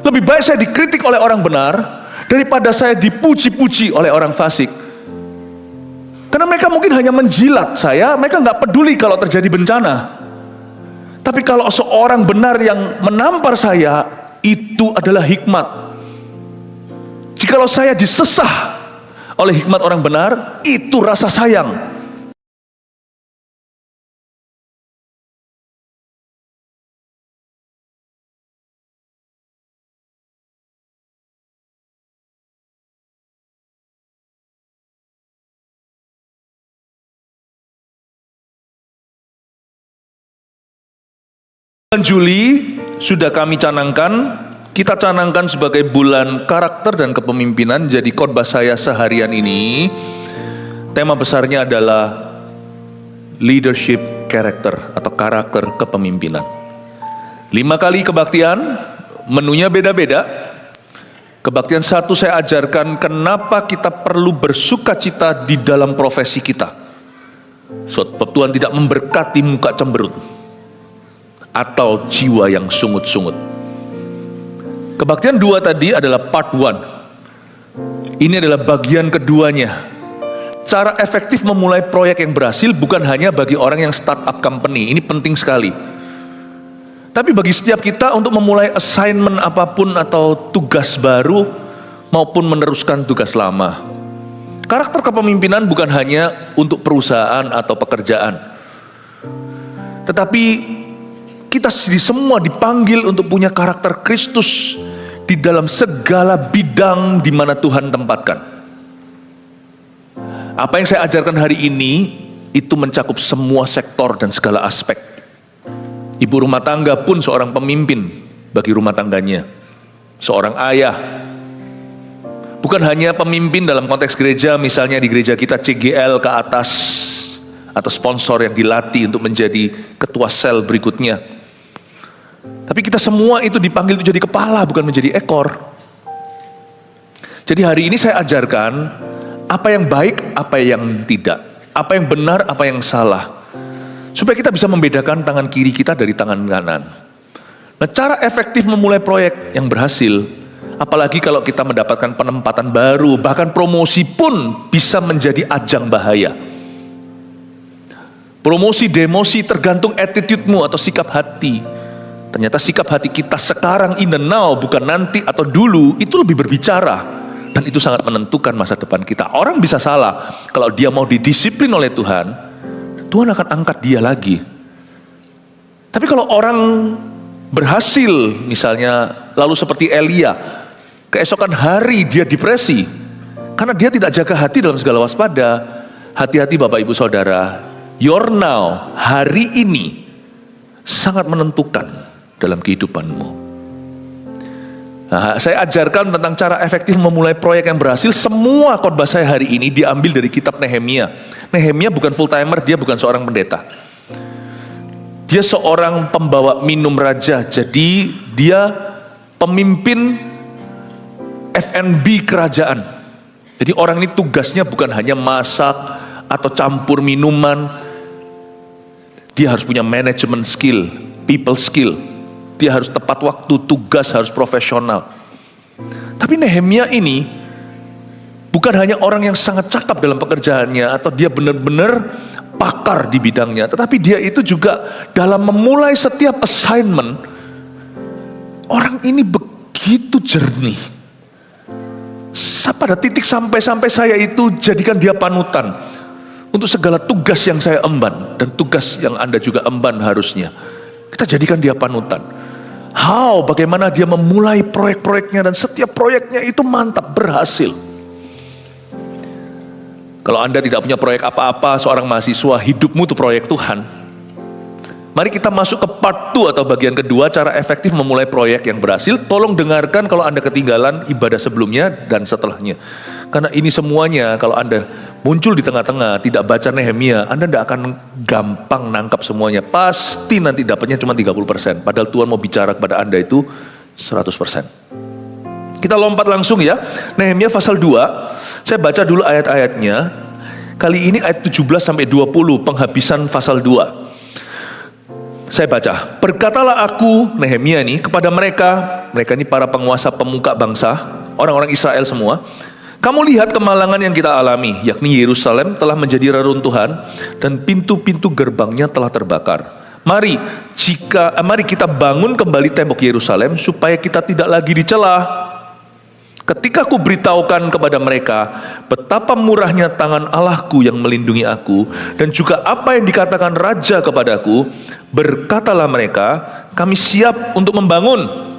Lebih baik saya dikritik oleh orang benar daripada saya dipuji-puji oleh orang fasik. Karena mereka mungkin hanya menjilat saya, mereka nggak peduli kalau terjadi bencana. Tapi kalau seorang benar yang menampar saya, itu adalah hikmat. Jikalau saya disesah oleh hikmat orang benar, itu rasa sayang. Bulan Juli sudah kami canangkan, kita canangkan sebagai bulan karakter dan kepemimpinan. Jadi khotbah saya seharian ini, tema besarnya adalah leadership character atau karakter kepemimpinan. 5 kali kebaktian, menunya beda-beda. Kebaktian 1 saya ajarkan kenapa kita perlu bersuka cita di dalam profesi kita. Sebab Tuhan tidak memberkati muka cemberut atau jiwa yang sungut-sungut. Kebaktian 2 tadi adalah part 1. Ini adalah bagian keduanya. Cara efektif memulai proyek yang berhasil bukan hanya bagi orang yang startup company. Ini penting sekali. Tapi bagi setiap kita untuk memulai assignment apapun atau tugas baru maupun meneruskan tugas lama. Karakter kepemimpinan bukan hanya untuk perusahaan atau pekerjaan. Tetapi kita semua dipanggil untuk punya karakter Kristus di dalam segala bidang di mana Tuhan tempatkan. Apa yang saya ajarkan hari ini itu mencakup semua sektor dan segala aspek. Ibu rumah tangga pun seorang pemimpin bagi rumah tangganya. Seorang ayah. Bukan hanya pemimpin dalam konteks gereja, misalnya di gereja kita CGL ke atas atau sponsor yang dilatih untuk menjadi ketua sel berikutnya. Tapi kita semua itu dipanggil untuk jadi kepala, bukan menjadi ekor. Jadi hari ini saya ajarkan apa yang baik, apa yang tidak, apa yang benar, apa yang salah, supaya kita bisa membedakan tangan kiri kita dari tangan kanan. Nah, cara efektif memulai proyek yang berhasil, apalagi kalau kita mendapatkan penempatan baru, bahkan promosi pun bisa menjadi ajang bahaya. Promosi, demosi tergantung attitude-mu atau sikap hati. Ternyata sikap hati kita sekarang in the now, bukan nanti atau dulu, itu lebih berbicara. Dan itu sangat menentukan masa depan kita. Orang bisa salah, kalau dia mau didisiplin oleh Tuhan, Tuhan akan angkat dia lagi. Tapi kalau orang berhasil, misalnya lalu seperti Elia, keesokan hari dia depresi, karena dia tidak jaga hati dalam segala waspada. Hati-hati Bapak Ibu Saudara, your now, hari ini, sangat menentukan dalam kehidupanmu. Nah, saya ajarkan tentang cara efektif memulai proyek yang berhasil. Semua khotbah saya hari ini diambil dari kitab Nehemia. Nehemia bukan full timer, dia bukan seorang pendeta. Dia seorang pembawa minum raja. Jadi dia pemimpin F&B kerajaan. Jadi orang ini tugasnya bukan hanya masak atau campur minuman. Dia harus punya management skill, people skill. Dia harus tepat waktu, tugas harus profesional. Tapi Nehemia ini bukan hanya orang yang sangat cakap dalam pekerjaannya atau dia benar-benar pakar di bidangnya, tetapi dia itu juga dalam memulai setiap assignment, orang ini begitu jernih. Pada titik sampai saya itu jadikan dia panutan untuk segala tugas yang saya emban dan tugas yang Anda juga emban harusnya. Kita jadikan dia panutan. Bagaimana dia memulai proyek-proyeknya dan setiap proyeknya itu mantap, berhasil. Kalau Anda tidak punya proyek apa-apa, seorang mahasiswa, hidupmu itu proyek Tuhan. Mari kita masuk ke part 2 atau bagian kedua, cara efektif memulai proyek yang berhasil. Tolong dengarkan kalau Anda ketinggalan ibadah sebelumnya dan setelahnya. Karena ini semuanya kalau Anda muncul di tengah-tengah, tidak baca Nehemia, Anda tidak akan gampang nangkap semuanya. Pasti nanti dapatnya cuma 30%. Padahal Tuhan mau bicara kepada Anda itu 100%. Kita lompat langsung ya. Nehemia pasal 2. Saya baca dulu ayat-ayatnya. Kali ini ayat 17-20, penghabisan pasal 2. Saya baca. Berkatalah aku, Nehemia ini, kepada mereka, mereka ini para penguasa pemuka bangsa, orang-orang Israel semua. Kamu lihat kemalangan yang kita alami, yakni Yerusalem telah menjadi reruntuhan dan pintu-pintu gerbangnya telah terbakar. Mari kita bangun kembali tembok Yerusalem supaya kita tidak lagi dicela. Ketika aku beritahukan kepada mereka betapa murahnya tangan Allahku yang melindungi aku, dan juga apa yang dikatakan Raja kepadaku, berkatalah mereka, kami siap untuk membangun.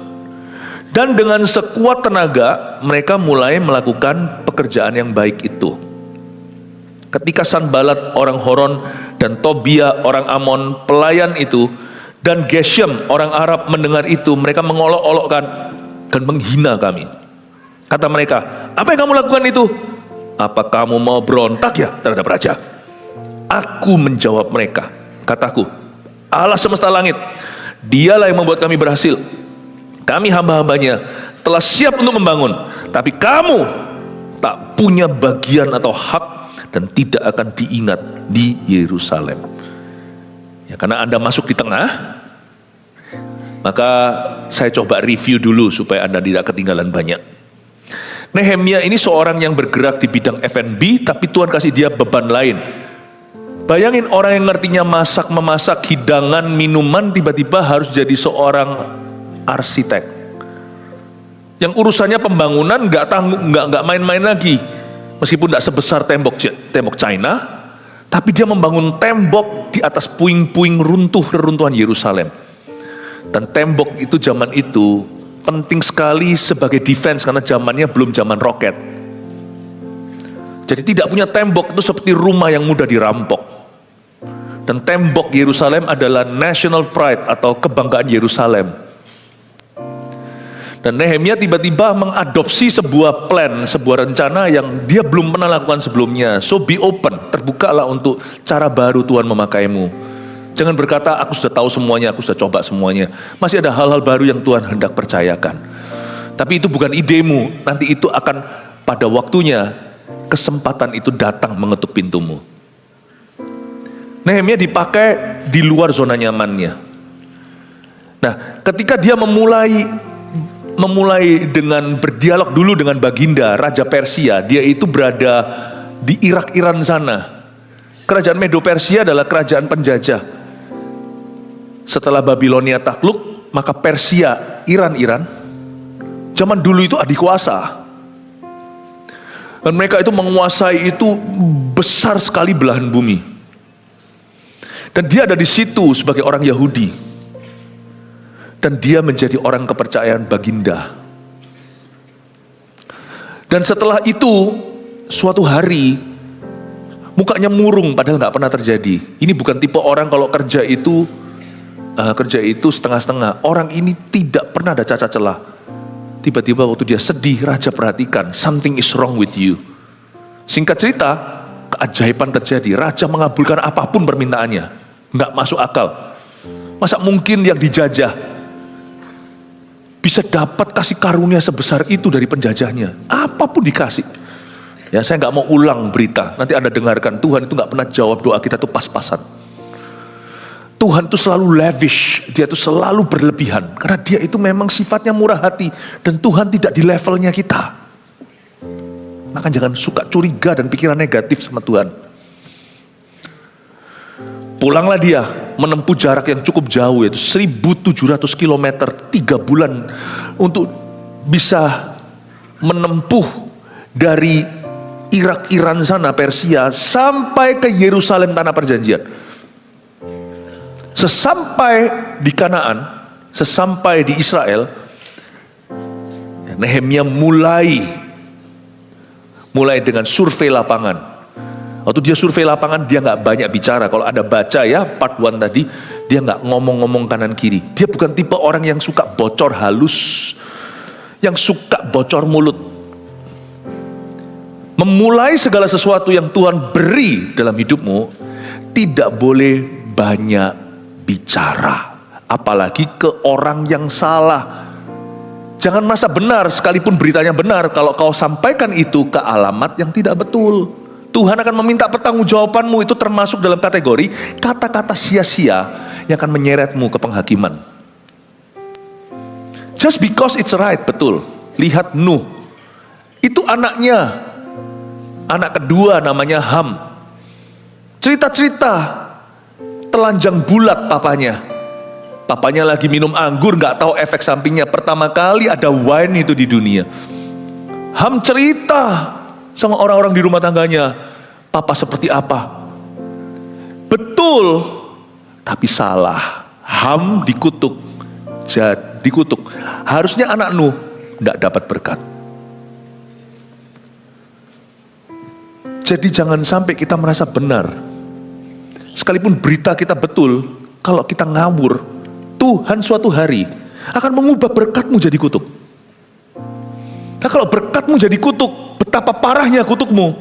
Dan dengan sekuat tenaga mereka mulai melakukan pekerjaan yang baik itu. Ketika Sanbalat orang Horon dan Tobia orang Amon pelayan itu dan Geshem orang Arab mendengar itu, mereka mengolok-olokkan dan menghina kami. Kata mereka, apa yang kamu lakukan itu? Apa kamu mau berontak ya terhadap raja? Aku menjawab mereka, kataku, Allah semesta langit, dialah yang membuat kami berhasil. Kami hamba-hambanya telah siap untuk membangun, tapi kamu tak punya bagian atau hak dan tidak akan diingat di Yerusalem. Ya, karena Anda masuk di tengah, maka saya coba review dulu supaya Anda tidak ketinggalan banyak. Nehemia ini seorang yang bergerak di bidang F&B, tapi Tuhan kasih dia beban lain. Bayangin orang yang ngertinya memasak hidangan, minuman, tiba-tiba harus jadi seorang arsitek. Yang urusannya pembangunan nggak main-main lagi. Meskipun nggak sebesar tembok China, tapi dia membangun tembok di atas puing-puing reruntuhan Yerusalem. Dan tembok itu zaman itu penting sekali sebagai defense karena zamannya belum zaman roket. Jadi tidak punya tembok itu seperti rumah yang mudah dirampok. Dan tembok Yerusalem adalah national pride atau kebanggaan Yerusalem. Dan Nehemia tiba-tiba mengadopsi sebuah plan, sebuah rencana yang dia belum pernah lakukan sebelumnya. So be open, terbukalah untuk cara baru Tuhan memakaimu. Jangan berkata, aku sudah tahu semuanya, aku sudah coba semuanya. Masih ada hal-hal baru yang Tuhan hendak percayakan. Tapi itu bukan idemu, nanti itu akan pada waktunya, kesempatan itu datang mengetuk pintumu. Nehemia dipakai di luar zona nyamannya. Nah, ketika dia memulai dengan berdialog dulu dengan Baginda, Raja Persia, dia itu berada di Irak, Iran sana. Kerajaan Medo Persia adalah kerajaan penjajah. Setelah Babilonia takluk, maka Persia, Iran, zaman dulu itu adik kuasa. Dan mereka itu menguasai itu besar sekali belahan bumi. Dan dia ada di situ sebagai orang Yahudi. Dan dia menjadi orang kepercayaan Baginda. Dan setelah itu, suatu hari, mukanya murung padahal nggak pernah terjadi. Ini bukan tipe orang kalau kerja itu setengah-setengah. Orang ini tidak pernah ada cacat celah. Tiba-tiba waktu dia sedih, raja perhatikan, something is wrong with you. Singkat cerita, keajaiban terjadi. Raja mengabulkan apapun permintaannya. Nggak masuk akal. Masa mungkin yang dijajah bisa dapat kasih karunia sebesar itu dari penjajahnya? Apapun dikasih. Ya, saya nggak mau ulang berita. Nanti Anda dengarkan, Tuhan itu nggak pernah jawab doa kita itu pas-pasan. Tuhan itu selalu lavish, dia itu selalu berlebihan. Karena dia itu memang sifatnya murah hati. Dan Tuhan tidak di levelnya kita. Maka jangan suka curiga dan pikiran negatif sama Tuhan. Pulanglah dia menempuh jarak yang cukup jauh, yaitu 1.700 km, 3 bulan. Untuk bisa menempuh dari Irak, Iran sana, Persia, sampai ke Yerusalem, tanah perjanjian. Sesampai di Kanaan, sesampai di Israel, Nehemia mulai dengan survei lapangan. Waktu dia survei lapangan, dia nggak banyak bicara. Kalau Anda baca ya part 1 tadi, dia nggak ngomong-ngomong kanan kiri. Dia bukan tipe orang yang suka bocor halus, yang suka bocor mulut. Memulai segala sesuatu yang Tuhan beri dalam hidupmu, tidak boleh banyak bicara, apalagi ke orang yang salah. Jangan merasa benar sekalipun beritanya benar kalau kau sampaikan itu ke alamat yang tidak betul. Tuhan akan meminta pertanggungjawabanmu, itu termasuk dalam kategori kata-kata sia-sia yang akan menyeretmu ke penghakiman. Just because it's right, betul. Lihat Nuh. Itu anaknya. Anak kedua namanya Ham. Cerita-cerita telanjang bulat papanya. Papanya lagi minum anggur, gak tahu efek sampingnya. Pertama kali ada wine itu di dunia. Ham cerita sama orang-orang di rumah tangganya. Papa seperti apa? Betul, tapi salah. Ham dikutuk. Dikutuk. Harusnya anak Nuh gak dapat berkat. Jadi jangan sampai kita merasa benar. Sekalipun berita kita betul, kalau kita ngawur, Tuhan suatu hari akan mengubah berkatmu jadi kutuk. Nah kalau berkatmu jadi kutuk, betapa parahnya kutukmu.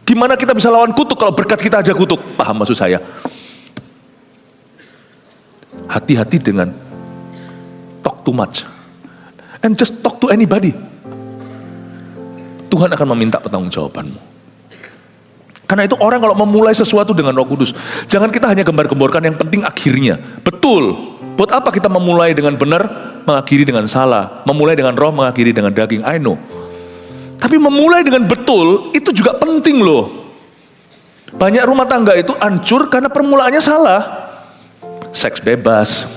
Gimana kita bisa lawan kutuk kalau berkat kita aja kutuk? Paham maksud saya? Hati-hati dengan talk too much. And just talk to anybody. Tuhan akan meminta pertanggungjawabanmu. Karena itu orang kalau memulai sesuatu dengan Roh Kudus, jangan kita hanya gembar-gemborkan, yang penting akhirnya. Betul, buat apa kita memulai dengan benar, mengakhiri dengan salah. Memulai dengan roh, mengakhiri dengan daging, I know. Tapi memulai dengan betul, itu juga penting loh. Banyak rumah tangga itu hancur karena permulaannya salah. Seks bebas.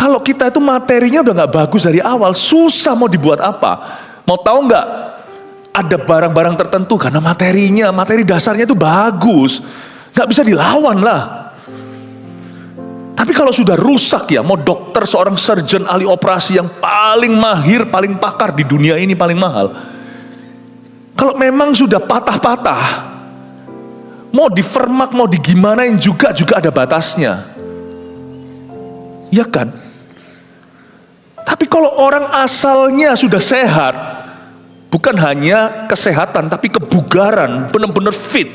Kalau kita itu materinya udah gak bagus dari awal, susah mau dibuat apa. Mau tahu gak? Ada barang-barang tertentu karena materi dasarnya itu bagus. Gak bisa dilawan lah. Tapi kalau sudah rusak ya, mau dokter, seorang surgeon, ahli operasi yang paling mahir, paling pakar di dunia ini, paling mahal. Kalau memang sudah patah-patah, mau difermak, mau digimanain juga ada batasnya. Ya kan? Tapi kalau orang asalnya sudah sehat, bukan hanya kesehatan, tapi kebugaran, benar-benar fit.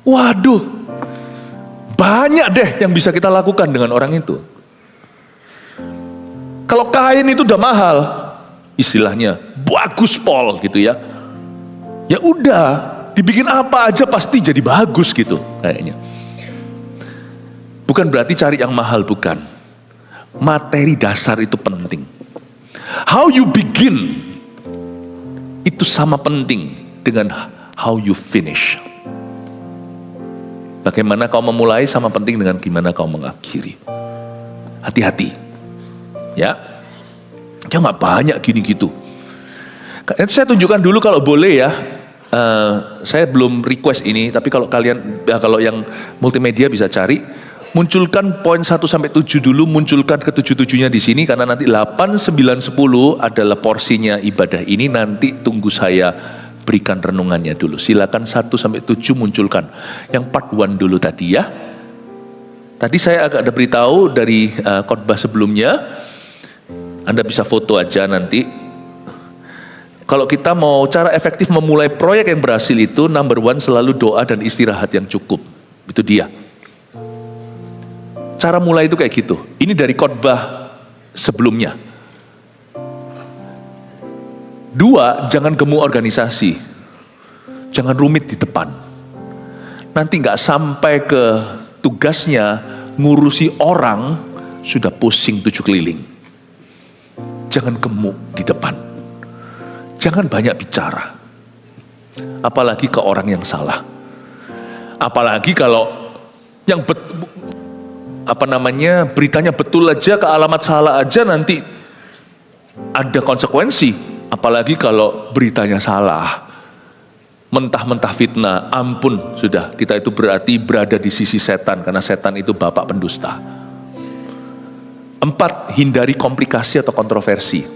Waduh, banyak deh yang bisa kita lakukan dengan orang itu. Kalau kain itu udah mahal, istilahnya bagus pol gitu ya. Ya udah, dibikin apa aja pasti jadi bagus gitu kayaknya. Bukan berarti cari yang mahal, bukan. Materi dasar itu penting. How you begin itu sama penting dengan how you finish. Bagaimana kau memulai sama penting dengan gimana kau mengakhiri. Hati-hati, ya. Jangan banyak gini gitu. Saya tunjukkan dulu kalau boleh ya. Saya belum request ini, tapi kalau kalian, kalau yang multimedia bisa cari. Munculkan poin 1-7 dulu, munculkan ke 7-7-nya di sini, karena nanti 8, 9, 10 adalah porsinya ibadah ini. Nanti tunggu saya berikan renungannya dulu. Silakan 1-7 munculkan. Yang part 1 dulu tadi ya. Tadi saya agak ada beritahu dari khotbah sebelumnya. Anda bisa foto aja nanti. Kalau kita mau cara efektif memulai proyek yang berhasil itu, number 1 selalu doa dan istirahat yang cukup. Itu dia. Cara mulai itu kayak gitu. Ini dari khotbah sebelumnya. 2, jangan gemuk organisasi. Jangan rumit di depan. Nanti gak sampai ke tugasnya ngurusi orang, sudah pusing 7 keliling. Jangan gemuk di depan. Jangan banyak bicara. Apalagi ke orang yang salah. Apalagi kalau yang beritanya betul aja, ke alamat salah aja nanti ada konsekuensi. Apalagi kalau beritanya salah, mentah-mentah fitnah, ampun sudah, kita itu berarti berada di sisi setan, karena setan itu bapak pendusta. 4, hindari komplikasi atau kontroversi.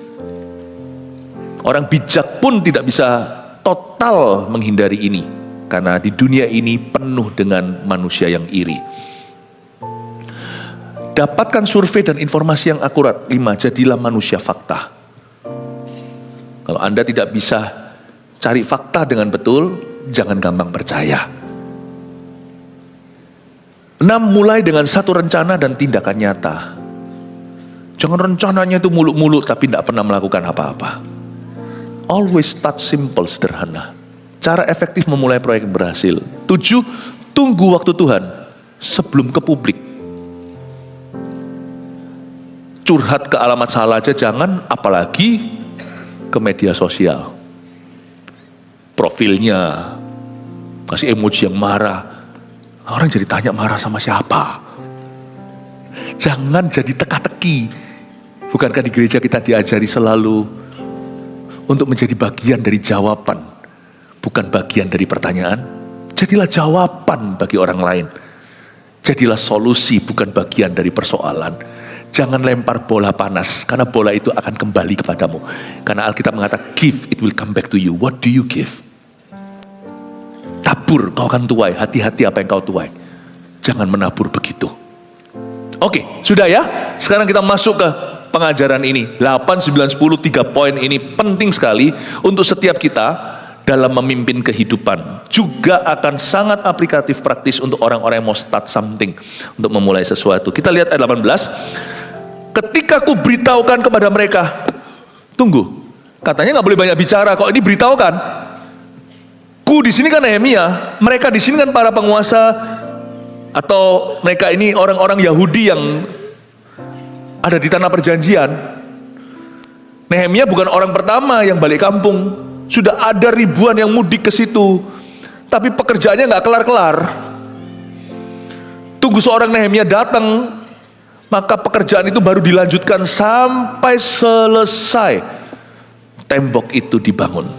Orang bijak pun tidak bisa total menghindari ini, karena di dunia ini penuh dengan manusia yang iri. Dapatkan survei dan informasi yang akurat. 5, jadilah manusia fakta. Kalau Anda tidak bisa cari fakta dengan betul, jangan gampang percaya. 6, mulai dengan satu rencana dan tindakan nyata. Jangan rencananya itu muluk-muluk tapi tidak pernah melakukan apa-apa. Always start simple, sederhana. Cara efektif memulai proyek yang berhasil. 7, tunggu waktu Tuhan sebelum ke publik. curhat ke alamat salah aja jangan, apalagi ke media sosial. Profilnya kasih emoji yang marah. Orang jadi tanya marah sama siapa. Jangan jadi teka-teki. Bukankah di gereja kita diajari selalu untuk menjadi bagian dari jawaban, bukan bagian dari pertanyaan? Jadilah jawaban bagi orang lain. Jadilah solusi, bukan bagian dari persoalan. Jangan lempar bola panas, karena bola itu akan kembali kepadamu. Karena Alkitab mengatakan, give, it will come back to you. What do you give? Tabur, kau akan tuai. Hati-hati apa yang kau tuai. Jangan menabur begitu. Oke, sudah ya. Sekarang kita masuk ke pengajaran ini. 8, 9, 10, 3 poin ini penting sekali untuk setiap kita dalam memimpin kehidupan. Juga akan sangat aplikatif praktis untuk orang-orang yang mau start something, untuk memulai sesuatu. Kita lihat ayat 18. Ketika ku beritahukan kepada mereka, tunggu, katanya nggak boleh banyak bicara, kok ini beritahukan. Ku di sini kan Nehemia, mereka di sini kan para penguasa, atau mereka ini orang-orang Yahudi yang ada di tanah perjanjian. Nehemia bukan orang pertama yang balik kampung, sudah ada ribuan yang mudik ke situ, tapi pekerjaannya nggak kelar-kelar. Tunggu seorang Nehemia datang, maka pekerjaan itu baru dilanjutkan sampai selesai tembok itu dibangun.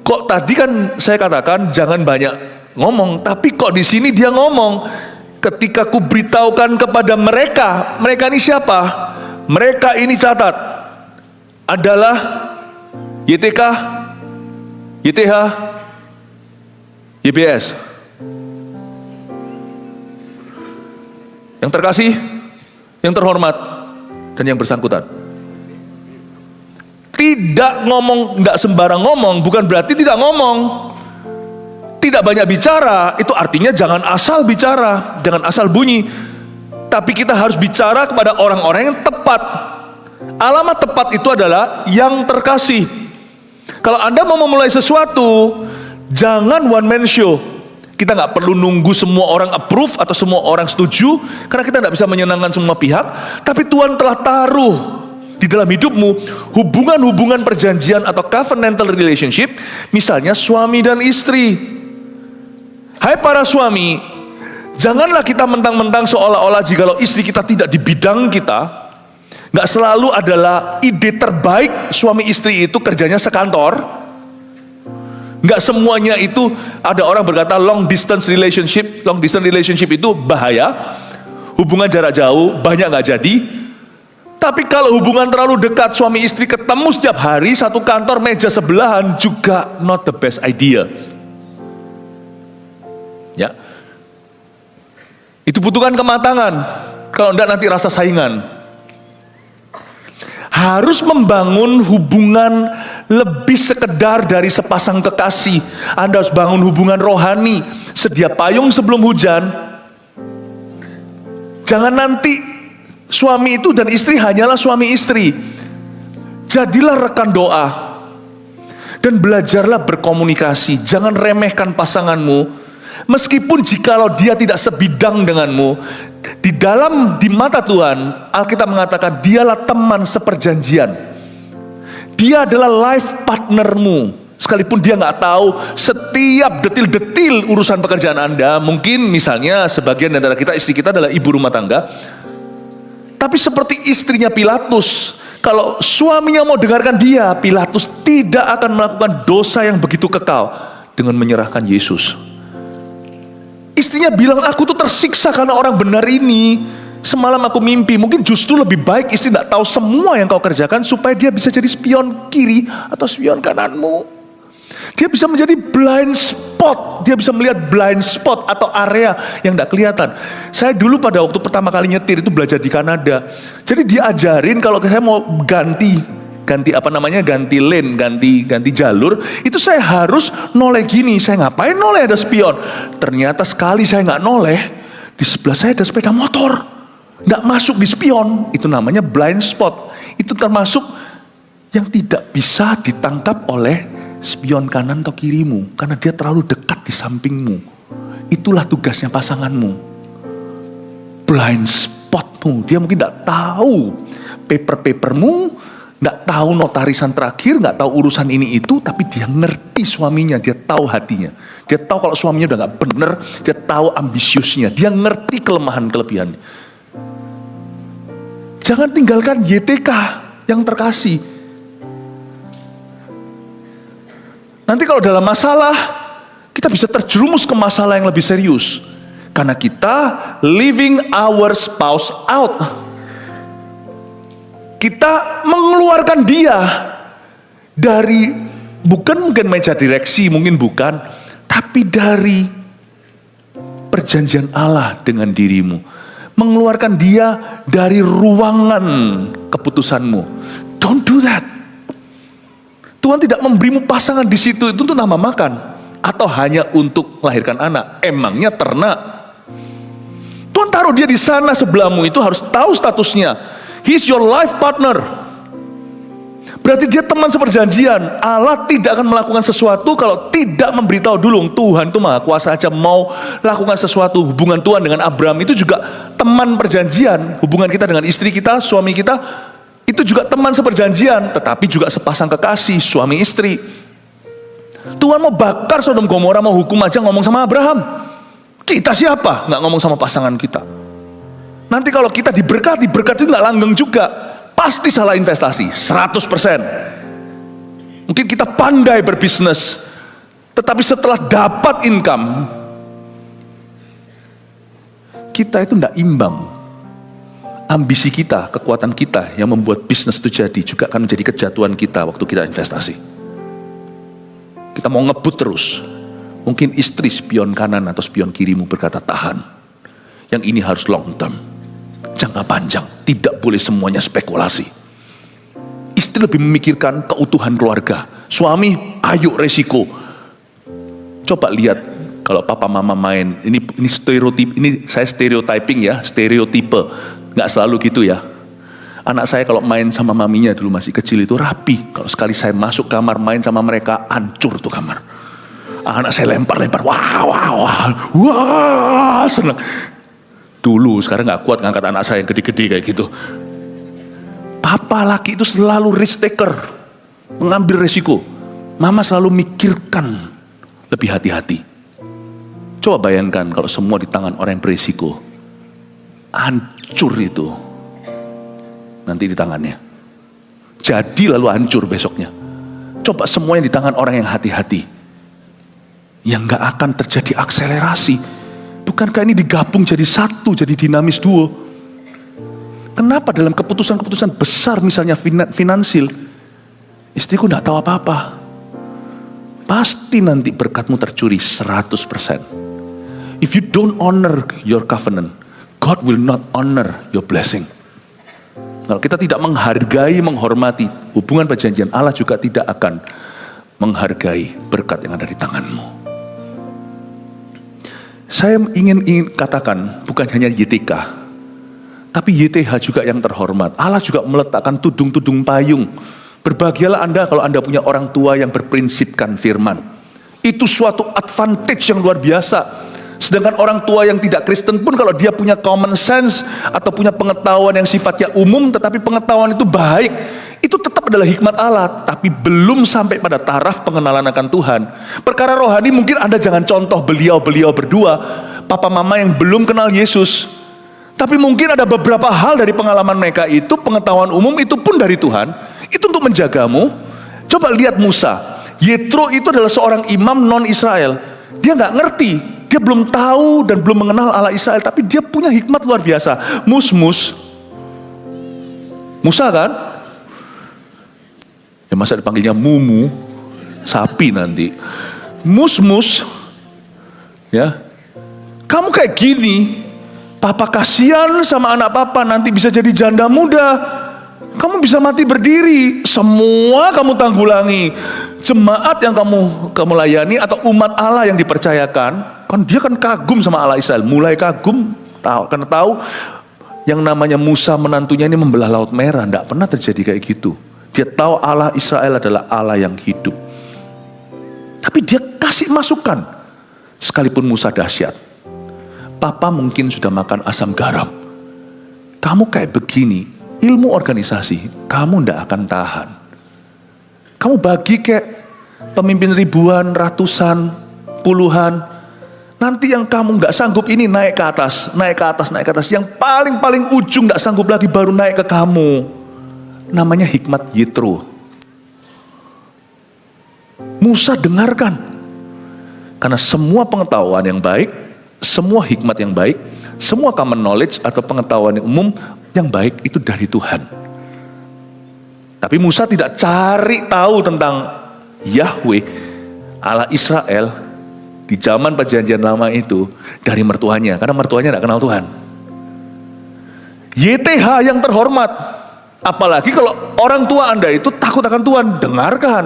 Kok tadi kan saya katakan jangan banyak ngomong, tapi kok di sini dia ngomong, ketika ku beritahukan kepada mereka, mereka ini siapa? Mereka ini catat, adalah YTK, YTH, YBS. Yang terkasih, yang terhormat, dan yang bersangkutan. Tidak ngomong, tidak sembarang ngomong, bukan berarti tidak ngomong. Tidak banyak bicara, itu artinya jangan asal bicara, jangan asal bunyi. Tapi kita harus bicara kepada orang-orang yang tepat. Alamat tepat itu adalah yang terkasih. Kalau Anda mau memulai sesuatu, jangan one man show. Kita nggak perlu nunggu semua orang approve atau semua orang setuju, karena kita nggak bisa menyenangkan semua pihak. Tapi Tuhan telah taruh di dalam hidupmu hubungan-hubungan perjanjian atau covenantal relationship, misalnya suami dan istri. Hai para suami, janganlah kita mentang-mentang seolah-olah jikalau istri kita tidak di bidang kita. Nggak selalu adalah ide terbaik suami istri itu kerjanya sekantor. Nggak semuanya itu, ada orang berkata long distance relationship itu bahaya. Hubungan jarak jauh banyak nggak jadi. Tapi kalau hubungan terlalu dekat, suami istri ketemu setiap hari, satu kantor meja sebelahan, juga not the best idea. Ya, itu butuhkan kematangan. Kalau enggak nanti rasa saingan. Harus membangun hubungan lebih sekedar dari sepasang kekasih. Anda harus bangun hubungan rohani. Sedia payung sebelum hujan. Jangan nanti suami itu dan istri hanyalah suami istri. Jadilah rekan doa. Dan belajarlah berkomunikasi. Jangan remehkan pasanganmu. Meskipun jikalau dia tidak sebidang denganmu, di mata Tuhan, Alkitab mengatakan dialah teman seperjanjian. Dia adalah life partnermu. Sekalipun dia nggak tahu setiap detil-detil urusan pekerjaan Anda. Mungkin misalnya sebagian antara kita, istri kita adalah ibu rumah tangga. Tapi seperti istrinya Pilatus, kalau suaminya mau dengarkan dia, Pilatus tidak akan melakukan dosa yang begitu kekal dengan menyerahkan Yesus. Istrinya bilang, aku tuh tersiksa karena orang benar ini. Semalam aku mimpi. Mungkin justru lebih baik istri tidak tahu semua yang kau kerjakan, supaya dia bisa jadi spion kiri atau spion kananmu. Dia bisa menjadi blind spot. Dia bisa melihat blind spot atau area yang tidak kelihatan. Saya dulu pada waktu pertama kali nyetir itu belajar di Kanada. Jadi diajarin kalau saya mau ganti lane, ganti jalur, itu saya harus noleh gini. Saya ngapain noleh ada spion? Ternyata sekali saya nggak noleh, di sebelah saya ada sepeda motor, nggak masuk di spion. Itu namanya blind spot. Itu termasuk yang tidak bisa ditangkap oleh spion kanan atau kirimu, karena dia terlalu dekat di sampingmu. Itulah tugasnya pasanganmu. Blind spot. spotmu. Dia mungkin tidak tahu paper-papermu, nggak tahu notarisan terakhir, nggak tahu urusan ini itu, tapi dia ngerti suaminya, dia tahu hatinya. Dia tahu kalau suaminya udah nggak bener, dia tahu ambisiusnya, dia ngerti kelemahan-kelebihannya. Jangan tinggalkan YTK yang terkasih. Nanti kalau dalam masalah, kita bisa terjerumus ke masalah yang lebih serius. Karena kita living our spouse out. Kita mengeluarkan dia dari, bukan mungkin meja direksi, mungkin bukan, tapi dari perjanjian Allah dengan dirimu. Mengeluarkan dia dari ruangan keputusanmu. Don't do that. Tuhan tidak memberimu pasangan di situ itu untuk nama makan atau hanya untuk melahirkan anak. Emangnya ternak. Tuhan taruh dia di sana sebelahmu, itu harus tahu statusnya. He's your life partner. Berarti dia teman seperjanjian. Allah tidak akan melakukan sesuatu kalau tidak memberitahu dulu. Tuhan itu maha kuasa aja mau lakukan sesuatu. Hubungan Tuhan dengan Abraham itu juga teman perjanjian. Hubungan kita dengan istri kita, suami kita, itu juga teman seperjanjian. Tetapi juga sepasang kekasih, suami istri. Tuhan mau bakar Sodom Gomora, mau hukum aja ngomong sama Abraham. Kita siapa? Nggak ngomong sama pasangan kita. Nanti kalau kita diberkati, berkat itu nggak langgeng juga. Pasti salah investasi, 100%. Mungkin kita pandai berbisnis, tetapi setelah dapat income, kita itu tidak imbang. Ambisi kita, kekuatan kita yang membuat bisnis itu jadi, juga akan menjadi kejatuhan kita waktu kita investasi. Kita mau ngebut terus. Mungkin istri spion kanan atau spion kirimu berkata tahan. Yang ini harus long term. Jangka panjang, tidak boleh semuanya spekulasi. Istri lebih memikirkan keutuhan keluarga. Suami, ayo resiko. Coba lihat kalau papa mama main, ini stereotip, ini saya stereotyping ya, stereotipe. Nggak selalu gitu ya. Anak saya kalau main sama maminya dulu masih kecil itu rapi. Kalau sekali saya masuk kamar main sama mereka, hancur tuh kamar. Anak saya lempar-lempar, wah, senang. Dulu, sekarang gak kuat ngangkat anak saya yang gede-gede kayak gitu. Papa laki itu selalu risk taker, mengambil resiko. Mama selalu mikirkan lebih hati-hati. Coba bayangkan kalau semua di tangan orang yang beresiko. Hancur itu. Nanti di tangannya. Jadi lalu hancur besoknya. Coba semuanya di tangan orang yang hati-hati. Yang gak akan terjadi akselerasi. Bukankah ini digabung jadi satu, jadi dinamis duo? Kenapa dalam keputusan-keputusan besar misalnya finansil, istriku tidak tahu apa-apa. Pasti nanti berkatmu tercuri 100%. If you don't honor your covenant, God will not honor your blessing. Kalau kita tidak menghargai, menghormati hubungan perjanjian, Allah juga tidak akan menghargai berkat yang ada di tanganmu. Saya ingin katakan bukan hanya YTK, tapi YTH juga yang terhormat. Allah juga meletakkan tudung-tudung payung. Berbahagialah Anda kalau Anda punya orang tua yang berprinsipkan firman. Itu suatu advantage yang luar biasa. Sedangkan orang tua yang tidak Kristen pun kalau dia punya common sense atau punya pengetahuan yang sifatnya umum, tetapi pengetahuan itu baik, itu tetap adalah hikmat Allah, tapi belum sampai pada taraf pengenalan akan Tuhan. Perkara rohani mungkin Anda jangan contoh beliau-beliau berdua, papa mama yang belum kenal Yesus. Tapi mungkin ada beberapa hal dari pengalaman mereka itu, pengetahuan umum itu pun dari Tuhan, itu untuk menjagamu. Coba lihat Musa. Yetro itu adalah seorang imam non-Israel. Dia nggak ngerti, dia belum tahu dan belum mengenal Allah Israel, tapi dia punya hikmat luar biasa. Musa kan? Ya masa dipanggilnya Mumu, sapi nanti. Mus, ya. Kamu kayak gini, papa kasihan sama anak papa, nanti bisa jadi janda muda. Kamu bisa mati berdiri, semua kamu tanggulangi. Jemaat yang kamu layani atau umat Allah yang dipercayakan, kan dia kan kagum sama Allah Israel, mulai kagum, karena tahu yang namanya Musa menantunya ini membelah Laut Merah, tidak pernah terjadi kayak gitu. Dia tahu Allah Israel adalah Allah yang hidup. Tapi dia kasih masukan. Sekalipun Musa dahsyat. Papa mungkin sudah makan asam garam. kamu kayak begini, ilmu organisasi, kamu ndak akan tahan. Kamu bagi kayak pemimpin ribuan, ratusan, puluhan, nanti yang kamu nggak sanggup ini naik ke atas, naik ke atas, naik ke atas. Yang paling ujung nggak sanggup lagi baru naik ke kamu. Namanya hikmat Yitro. Musa dengarkan. Karena semua pengetahuan yang baik, semua hikmat yang baik, semua common knowledge atau pengetahuan yang umum yang baik itu dari Tuhan. Tapi Musa tidak cari tahu tentang Yahweh, Allah Israel, di zaman perjanjian lama itu dari mertuanya. Karena mertuanya tidak kenal Tuhan. YTH yang terhormat. Apalagi kalau orang tua Anda itu takut akan Tuhan, dengarkan.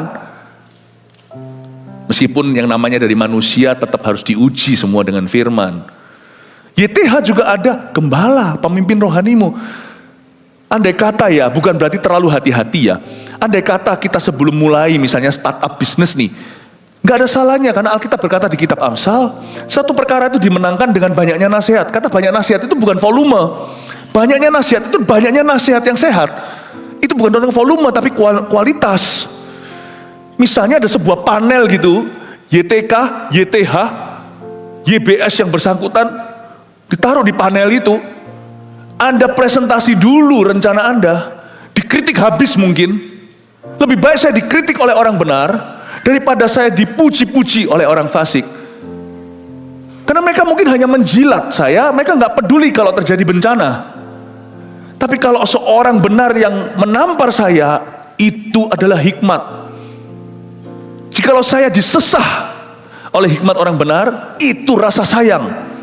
Meskipun yang namanya dari manusia tetap harus diuji semua dengan firman. YTH juga ada gembala, pemimpin rohanimu. Andai kata ya, bukan berarti terlalu hati-hati ya. Andai kata kita sebelum mulai misalnya startup bisnis nih, gak ada salahnya karena Alkitab berkata di kitab Amsal, satu perkara itu dimenangkan dengan banyaknya nasihat. Kata banyak nasihat itu bukan volume. Banyaknya nasihat itu banyaknya nasihat yang sehat. Itu bukan tentang volume tapi kualitas. Misalnya ada sebuah panel gitu, YTK, YTH, YBS yang bersangkutan ditaruh di panel itu. Anda presentasi dulu rencana Anda, dikritik habis mungkin. Lebih baik saya dikritik oleh orang benar daripada saya dipuji-puji oleh orang fasik. Karena mereka mungkin hanya menjilat saya, mereka nggak peduli kalau terjadi bencana. Tapi kalau seorang benar yang menampar saya, itu adalah hikmat. Jikalau saya disesah oleh hikmat orang benar, itu rasa sayang.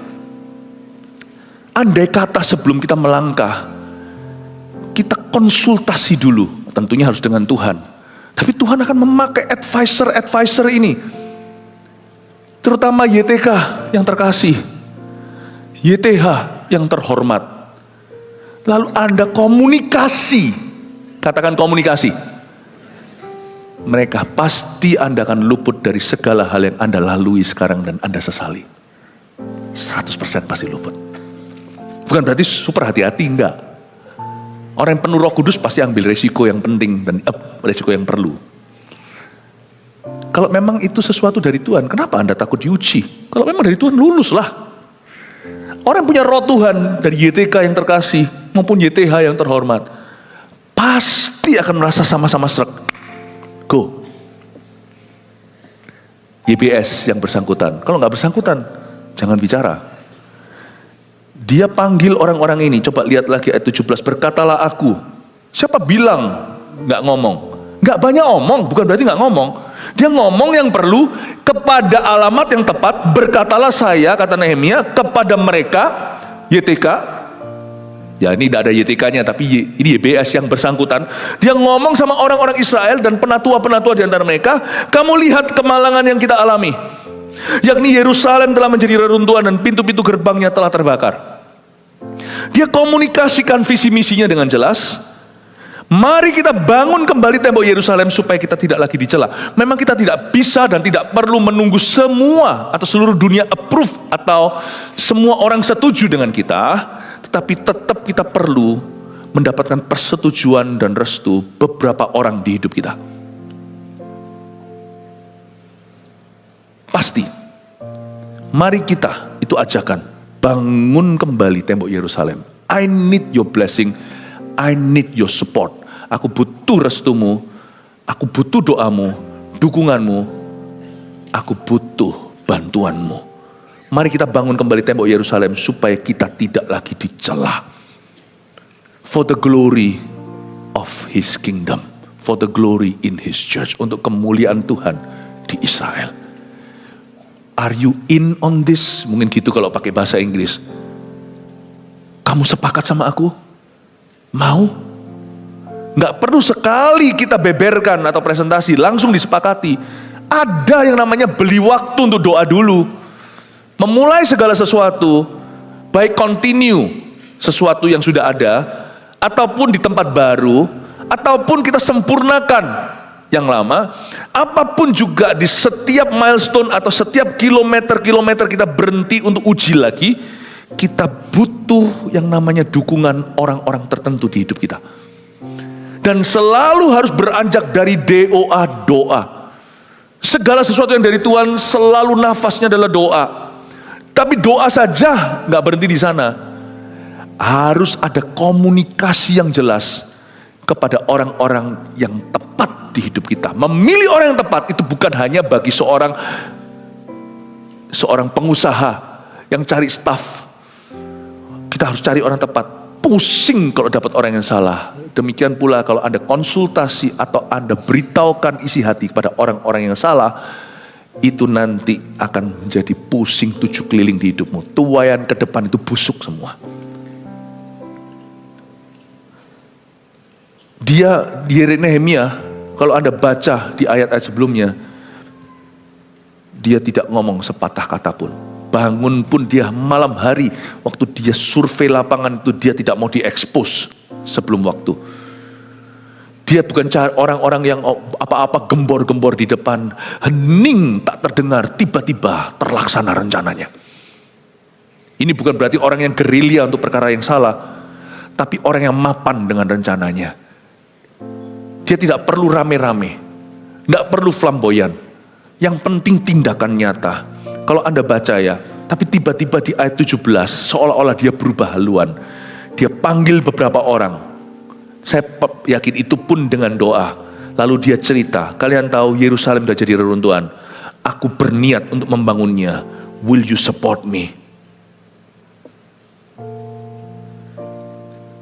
Andai kata sebelum kita melangkah, kita konsultasi dulu, tentunya harus dengan Tuhan. Tapi Tuhan akan memakai advisor ini. Terutama YTK yang terkasih, YTH yang terhormat. Lalu Anda komunikasi, katakan komunikasi. Mereka pasti Anda akan luput dari segala hal yang Anda lalui sekarang dan Anda sesali. 100% pasti luput. Bukan berarti super hati-hati, enggak. Orang yang penuh Roh Kudus pasti ambil resiko yang penting dan resiko yang perlu. Kalau memang itu sesuatu dari Tuhan, kenapa Anda takut diuji? Kalau memang dari Tuhan, luluslah. Orang yang punya roh Tuhan dari YTK yang terkasih maupun YTH yang terhormat, pasti akan merasa sama-sama sreg. Go. YBS yang bersangkutan. Kalau nggak bersangkutan, jangan bicara. Dia panggil orang-orang ini, coba lihat lagi ayat 17, berkatalah aku. Siapa bilang gak ngomong? Gak banyak omong, bukan berarti gak ngomong. Dia ngomong yang perlu kepada alamat yang tepat, berkatalah saya, kata Nehemia, kepada mereka, YTK. Ya ini tidak ada YTK-nya, tapi ini YBS yang bersangkutan. Dia ngomong sama orang-orang Israel dan penatua-penatua di antara mereka, kamu lihat kemalangan yang kita alami. Yakni Yerusalem telah menjadi reruntuhan dan pintu-pintu gerbangnya telah terbakar. Dia komunikasikan visi misinya dengan jelas. Mari kita bangun kembali tembok Yerusalem supaya kita tidak lagi dicela. Memang kita tidak bisa dan tidak perlu menunggu semua atau seluruh dunia approve atau semua orang setuju dengan kita, tetapi tetap kita perlu mendapatkan persetujuan dan restu beberapa orang di hidup kita. Pasti. Mari kita, itu ajakan, bangun kembali tembok Yerusalem. I need your blessing, I need your support. Aku butuh restumu, aku butuh doamu, dukunganmu, aku butuh bantuanmu. Mari kita bangun kembali tembok Yerusalem supaya kita tidak lagi dicela. For the glory of His kingdom, for the glory in His church, untuk kemuliaan Tuhan di Israel. Are you in on this? Mungkin gitu kalau pakai bahasa Inggris. Kamu sepakat sama aku? Mau? Nggak perlu sekali kita beberkan atau presentasi, langsung disepakati. Ada yang namanya beli waktu untuk doa dulu. Memulai segala sesuatu, baik continue sesuatu yang sudah ada, ataupun di tempat baru, ataupun kita sempurnakan yang lama, apapun juga di setiap milestone atau setiap kilometer-kilometer kita berhenti untuk uji lagi, kita butuh yang namanya dukungan orang-orang tertentu di hidup kita. Dan selalu harus beranjak dari doa, doa. Segala sesuatu yang dari Tuhan selalu nafasnya adalah doa. Tapi doa saja nggak berhenti di sana. Harus ada komunikasi yang jelas kepada orang-orang yang tepat di hidup kita. Memilih orang yang tepat itu bukan hanya bagi seorang pengusaha yang cari staff. Kita harus cari orang tepat. Pusing kalau dapat orang yang salah. Demikian pula kalau Anda konsultasi atau Anda beritahukan isi hati kepada orang-orang yang salah, itu nanti akan menjadi pusing 7 keliling di hidupmu. Tuayan ke depan itu busuk semua. Dia di Nehemia, kalau Anda baca di ayat-ayat sebelumnya, dia tidak ngomong sepatah kata pun. Bangun pun dia malam hari, waktu dia survei lapangan itu dia tidak mau diekspos sebelum waktu. Dia bukan cari orang-orang yang apa-apa gembor-gembor di depan, hening tak terdengar, tiba-tiba terlaksana rencananya. Ini bukan berarti orang yang gerilya untuk perkara yang salah, tapi orang yang mapan dengan rencananya. Dia tidak perlu rame-rame, tidak perlu flamboyan. Yang penting tindakan nyata. Kalau Anda baca ya, tapi tiba-tiba di ayat 17, seolah-olah dia berubah haluan. Dia panggil beberapa orang. Saya yakin itu pun dengan doa. Lalu dia cerita, kalian tahu Yerusalem sudah jadi reruntuhan. Aku berniat untuk membangunnya. Will you support me?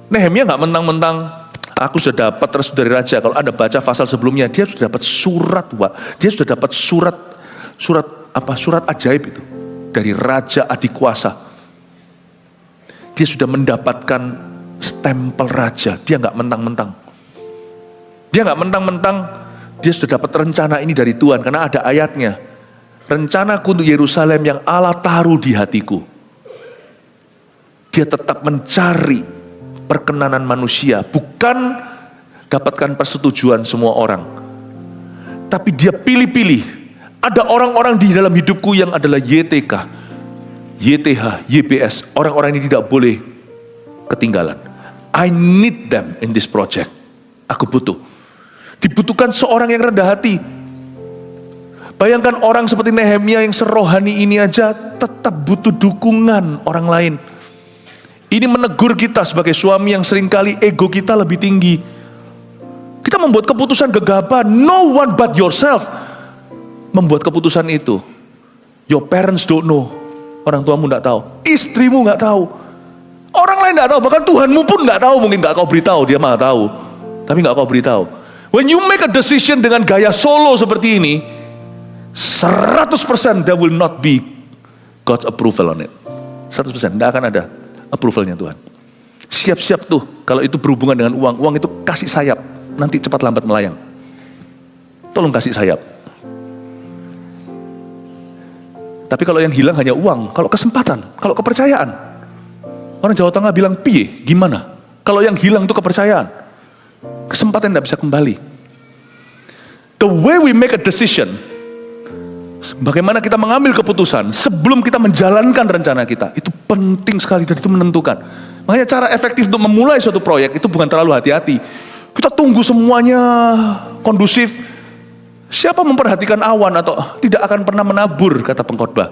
Nehemia gak mentang-mentang, aku sudah dapat restu dari raja. Kalau Anda baca pasal sebelumnya, dia sudah dapat surat, dia sudah dapat surat ajaib itu dari raja adikuasa. Dia sudah mendapatkan stempel raja. Dia nggak mentang-mentang. Dia sudah dapat rencana ini dari Tuhan karena ada ayatnya. Rencanaku untuk Yerusalem yang Allah taruh di hatiku. Dia tetap mencari perkenanan manusia, bukan dapatkan persetujuan semua orang. Tapi dia pilih-pilih. Ada orang-orang di dalam hidupku yang adalah YTK, YTH, YBS. Orang-orang ini tidak boleh ketinggalan. I need them in this project. Aku butuh. Dibutuhkan seorang yang rendah hati. Bayangkan orang seperti Nehemia yang serohani ini aja tetap butuh dukungan orang lain. Ini menegur kita sebagai suami yang seringkali ego kita lebih tinggi. Kita membuat keputusan gegabah. No one but yourself membuat keputusan itu. Your parents don't know. Orang tuamu gak tahu. Istrimu gak tahu. Orang lain gak tahu. Bahkan Tuhanmu pun gak tahu. Mungkin gak kau beritahu. Dia mah tahu. Tapi gak kau beritahu. When you make a decision dengan gaya solo seperti ini, 100% there will not be God's approval on it. 100% gak akan ada approvalnya Tuhan. Siap-siap tuh. Kalau itu berhubungan dengan uang. Uang itu kasih sayap. Nanti cepat lambat melayang. Tolong kasih sayap. Tapi kalau yang hilang hanya uang, kalau kesempatan, kalau kepercayaan. Orang Jawa Tengah bilang, piye, gimana? Kalau yang hilang itu kepercayaan. Kesempatan tidak bisa kembali. The way we make a decision, bagaimana kita mengambil keputusan sebelum kita menjalankan rencana kita, itu penting sekali dan itu menentukan. Makanya cara efektif untuk memulai suatu proyek itu bukan terlalu hati-hati. Kita tunggu semuanya kondusif. Siapa memperhatikan awan atau tidak akan pernah menabur, kata pengkhotbah.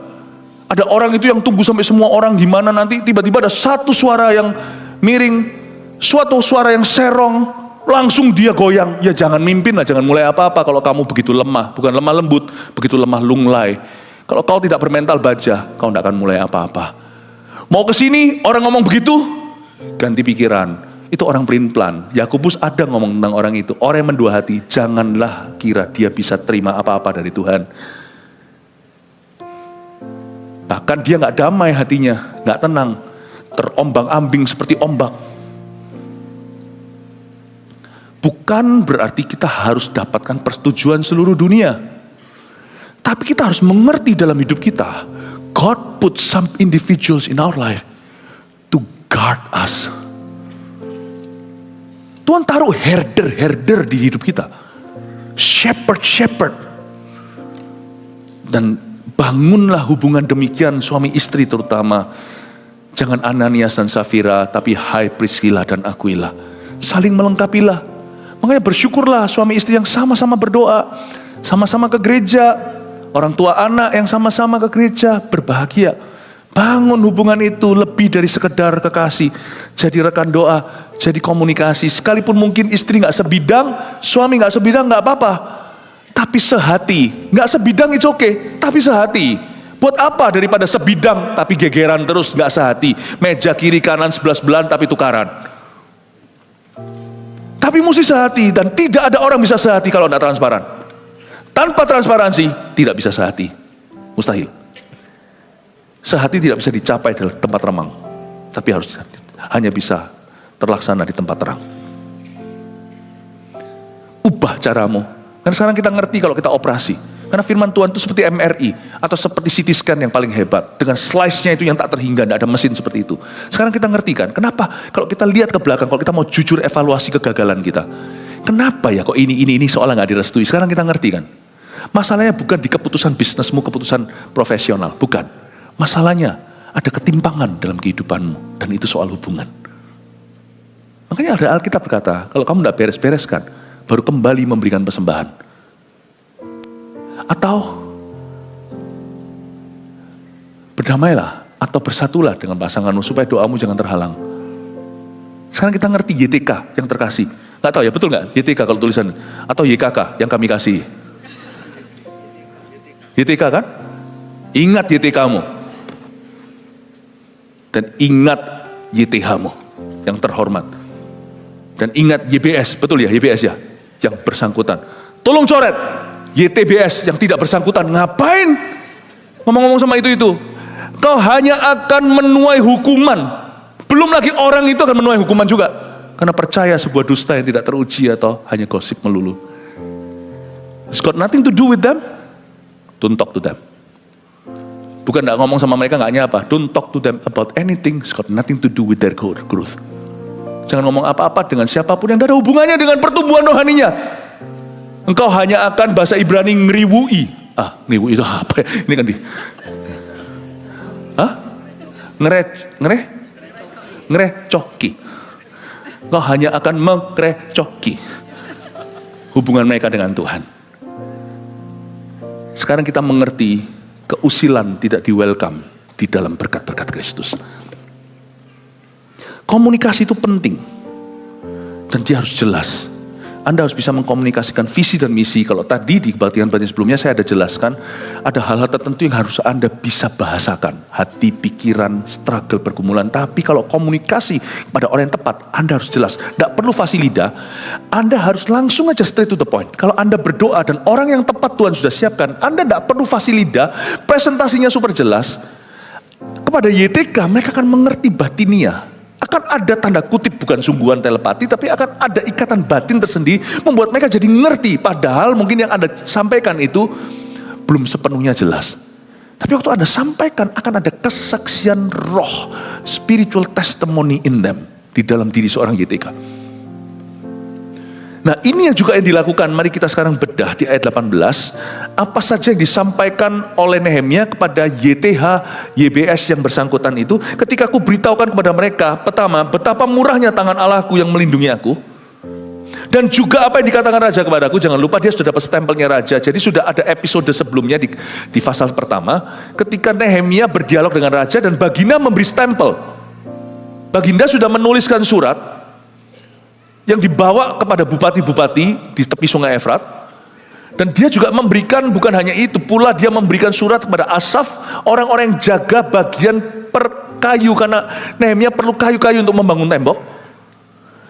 Ada orang itu yang tunggu sampai semua orang gimana nanti tiba-tiba ada satu suara yang miring, suatu suara yang serong, langsung dia goyang. Ya jangan mimpin lah, jangan mulai apa-apa kalau kamu begitu lemah. Bukan lemah lembut, begitu lemah lunglai. Kalau kau tidak bermental baja, kau tidak akan mulai apa-apa. Mau ke sini orang ngomong begitu, ganti pikiran. Itu orang pelin-pelan. Yakobus ada ngomong tentang orang itu. Orang yang mendua hati, janganlah kira dia bisa terima apa-apa dari Tuhan. Bahkan dia gak damai hatinya, gak tenang. Terombang-ambing seperti ombak. Bukan berarti kita harus dapatkan persetujuan seluruh dunia. Tapi kita harus mengerti dalam hidup kita. God put some individuals in our life to guard us. Tuhan taruh herder-herder di hidup kita. Shepherd-shepherd. Dan bangunlah hubungan demikian suami istri terutama. Jangan Ananias dan Safira, tapi hai Priscilla dan Aquila. Saling melengkapilah. Makanya bersyukurlah suami istri yang sama-sama berdoa, sama-sama ke gereja, orang tua anak yang sama-sama ke gereja, berbahagia. Bangun hubungan itu lebih dari sekedar kekasih. Jadi rekan doa, jadi komunikasi. Sekalipun mungkin istri gak sebidang, suami gak sebidang gak apa-apa. Tapi sehati, gak sebidang it's okay, tapi sehati. Buat apa daripada sebidang tapi gegeran terus gak sehati. Meja kiri kanan sebelah-sebelahan tapi tukaran. Tapi mesti sehati, dan tidak ada orang bisa sehati kalau tidak transparan. Tanpa transparansi tidak bisa sehati. Mustahil. Sehati tidak bisa dicapai di tempat remang, tapi hanya bisa terlaksana di tempat terang. Ubah caramu. Karena sekarang kita ngerti kalau kita operasi. Karena firman Tuhan itu seperti MRI atau seperti CT scan yang paling hebat. Dengan slice-nya itu yang tak terhingga, tidak ada mesin seperti itu. Sekarang kita ngerti kan, kenapa kalau kita lihat ke belakang, kalau kita mau jujur evaluasi kegagalan kita. Kenapa ya kok ini seolah gak direstui. Sekarang kita ngerti kan. Masalahnya bukan di keputusan bisnismu, keputusan profesional. Bukan. Masalahnya ada ketimpangan dalam kehidupanmu. Dan itu soal hubungan. Makanya ada Alkitab berkata, kalau kamu tidak beres-bereskan, baru kembali memberikan persembahan. Atau berdamailah atau bersatulah dengan pasanganmu supaya doamu jangan terhalang. Sekarang kita ngerti YTK yang terkasih. Gak tahu ya, betul gak YTK kalau tulisan? Atau YKK yang kami kasih? YTK kan? Ingat YTK-mu. Dan ingat YTH-mu yang terhormat. Dan ingat YBS, betul ya YBS ya? Yang bersangkutan. Tolong coret YTBS yang tidak bersangkutan. Ngapain ngomong-ngomong sama itu? Kau hanya akan menuai hukuman. Belum lagi orang itu akan menuai hukuman juga. Karena percaya sebuah dusta yang tidak teruji atau hanya gosip melulu. It's got nothing to do with them. Don't talk to them. Bukan gak ngomong sama mereka gak nyapa. Don't talk to them about anything. It's got nothing to do with their growth. Jangan ngomong apa-apa dengan siapapun yang tidak ada hubungannya dengan pertumbuhan rohaninya. Engkau hanya akan bahasa Ibrani ngeriwui. Ngeriwui itu apa? Ini kan ngerecoki. Engkau hanya akan mengrecoki hubungan mereka dengan Tuhan. Sekarang kita mengerti keusilan tidak di-welcome di dalam berkat-berkat Kristus. Komunikasi itu penting. Dan dia harus jelas. Anda harus bisa mengkomunikasikan visi dan misi. Kalau tadi di kebaktian-kebaktian sebelumnya saya ada jelaskan, ada hal-hal tertentu yang harus Anda bisa bahasakan. Hati, pikiran, struggle, pergumulan. Tapi kalau komunikasi pada orang yang tepat, Anda harus jelas. Tidak perlu fasilida, Anda harus langsung aja straight to the point. Kalau Anda berdoa dan orang yang tepat Tuhan sudah siapkan, Anda tidak perlu fasilida, presentasinya super jelas. Kepada YTK, mereka akan mengerti batinia. Akan ada tanda kutip, bukan sungguhan telepati, tapi akan ada ikatan batin tersendiri, membuat mereka jadi ngerti, padahal mungkin yang Anda sampaikan itu belum sepenuhnya jelas. Tapi waktu Anda sampaikan, akan ada kesaksian roh, spiritual testimony in them, di dalam diri seorang YTK. Nah ini yang juga yang dilakukan, mari kita sekarang bedah di ayat 18, apa saja yang disampaikan oleh Nehemia kepada YTH, YBS yang bersangkutan itu, ketika aku beritahukan kepada mereka, pertama, betapa murahnya tangan Allahku yang melindungi aku, dan juga apa yang dikatakan Raja kepadaku, jangan lupa dia sudah dapat stempelnya Raja, jadi sudah ada episode sebelumnya di pasal pertama, ketika Nehemia berdialog dengan Raja dan Baginda memberi stempel, Baginda sudah menuliskan surat, yang dibawa kepada bupati-bupati di tepi sungai Efrat. Dan dia juga memberikan, bukan hanya itu pula, dia memberikan surat kepada Asaf, orang-orang yang jaga bagian perkayu, karena Nehemia perlu kayu-kayu untuk membangun tembok.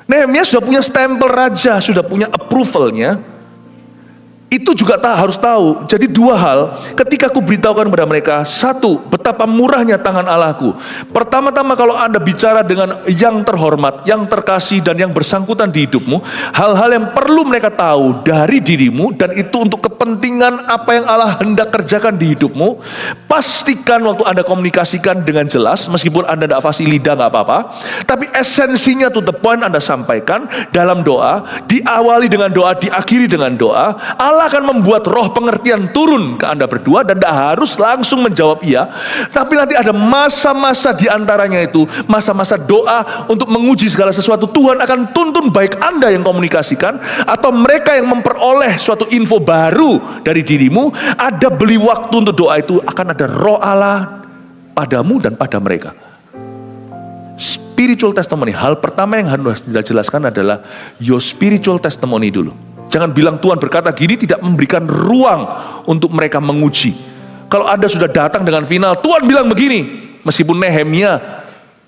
Nehemia sudah punya stempel raja, sudah punya approvalnya. Itu juga harus tahu. Jadi dua hal, ketika aku beritahukan kepada mereka, satu, betapa murahnya tangan Allahku. Pertama-tama kalau Anda bicara dengan yang terhormat, yang terkasih dan yang bersangkutan di hidupmu, hal-hal yang perlu mereka tahu dari dirimu, dan itu untuk kepentingan apa yang Allah hendak kerjakan di hidupmu, pastikan waktu Anda komunikasikan dengan jelas, meskipun Anda tidak fasih lidah gak apa-apa, tapi esensinya to the point Anda sampaikan dalam doa, diawali dengan doa, diakhiri dengan doa. Allah Allah akan membuat roh pengertian turun ke Anda berdua dan tidak harus langsung menjawab iya. Tapi nanti ada masa-masa di antaranya itu, masa-masa doa untuk menguji segala sesuatu. Tuhan akan tuntun baik Anda yang komunikasikan atau mereka yang memperoleh suatu info baru dari dirimu. Ada beli waktu untuk doa itu, akan ada roh Allah padamu dan pada mereka. Spiritual testimony, hal pertama yang harus kita jelaskan adalah your spiritual testimony dulu. Jangan bilang Tuhan berkata gini, tidak memberikan ruang untuk mereka menguji. Kalau Anda sudah datang dengan final, Tuhan bilang begini, meskipun Nehemia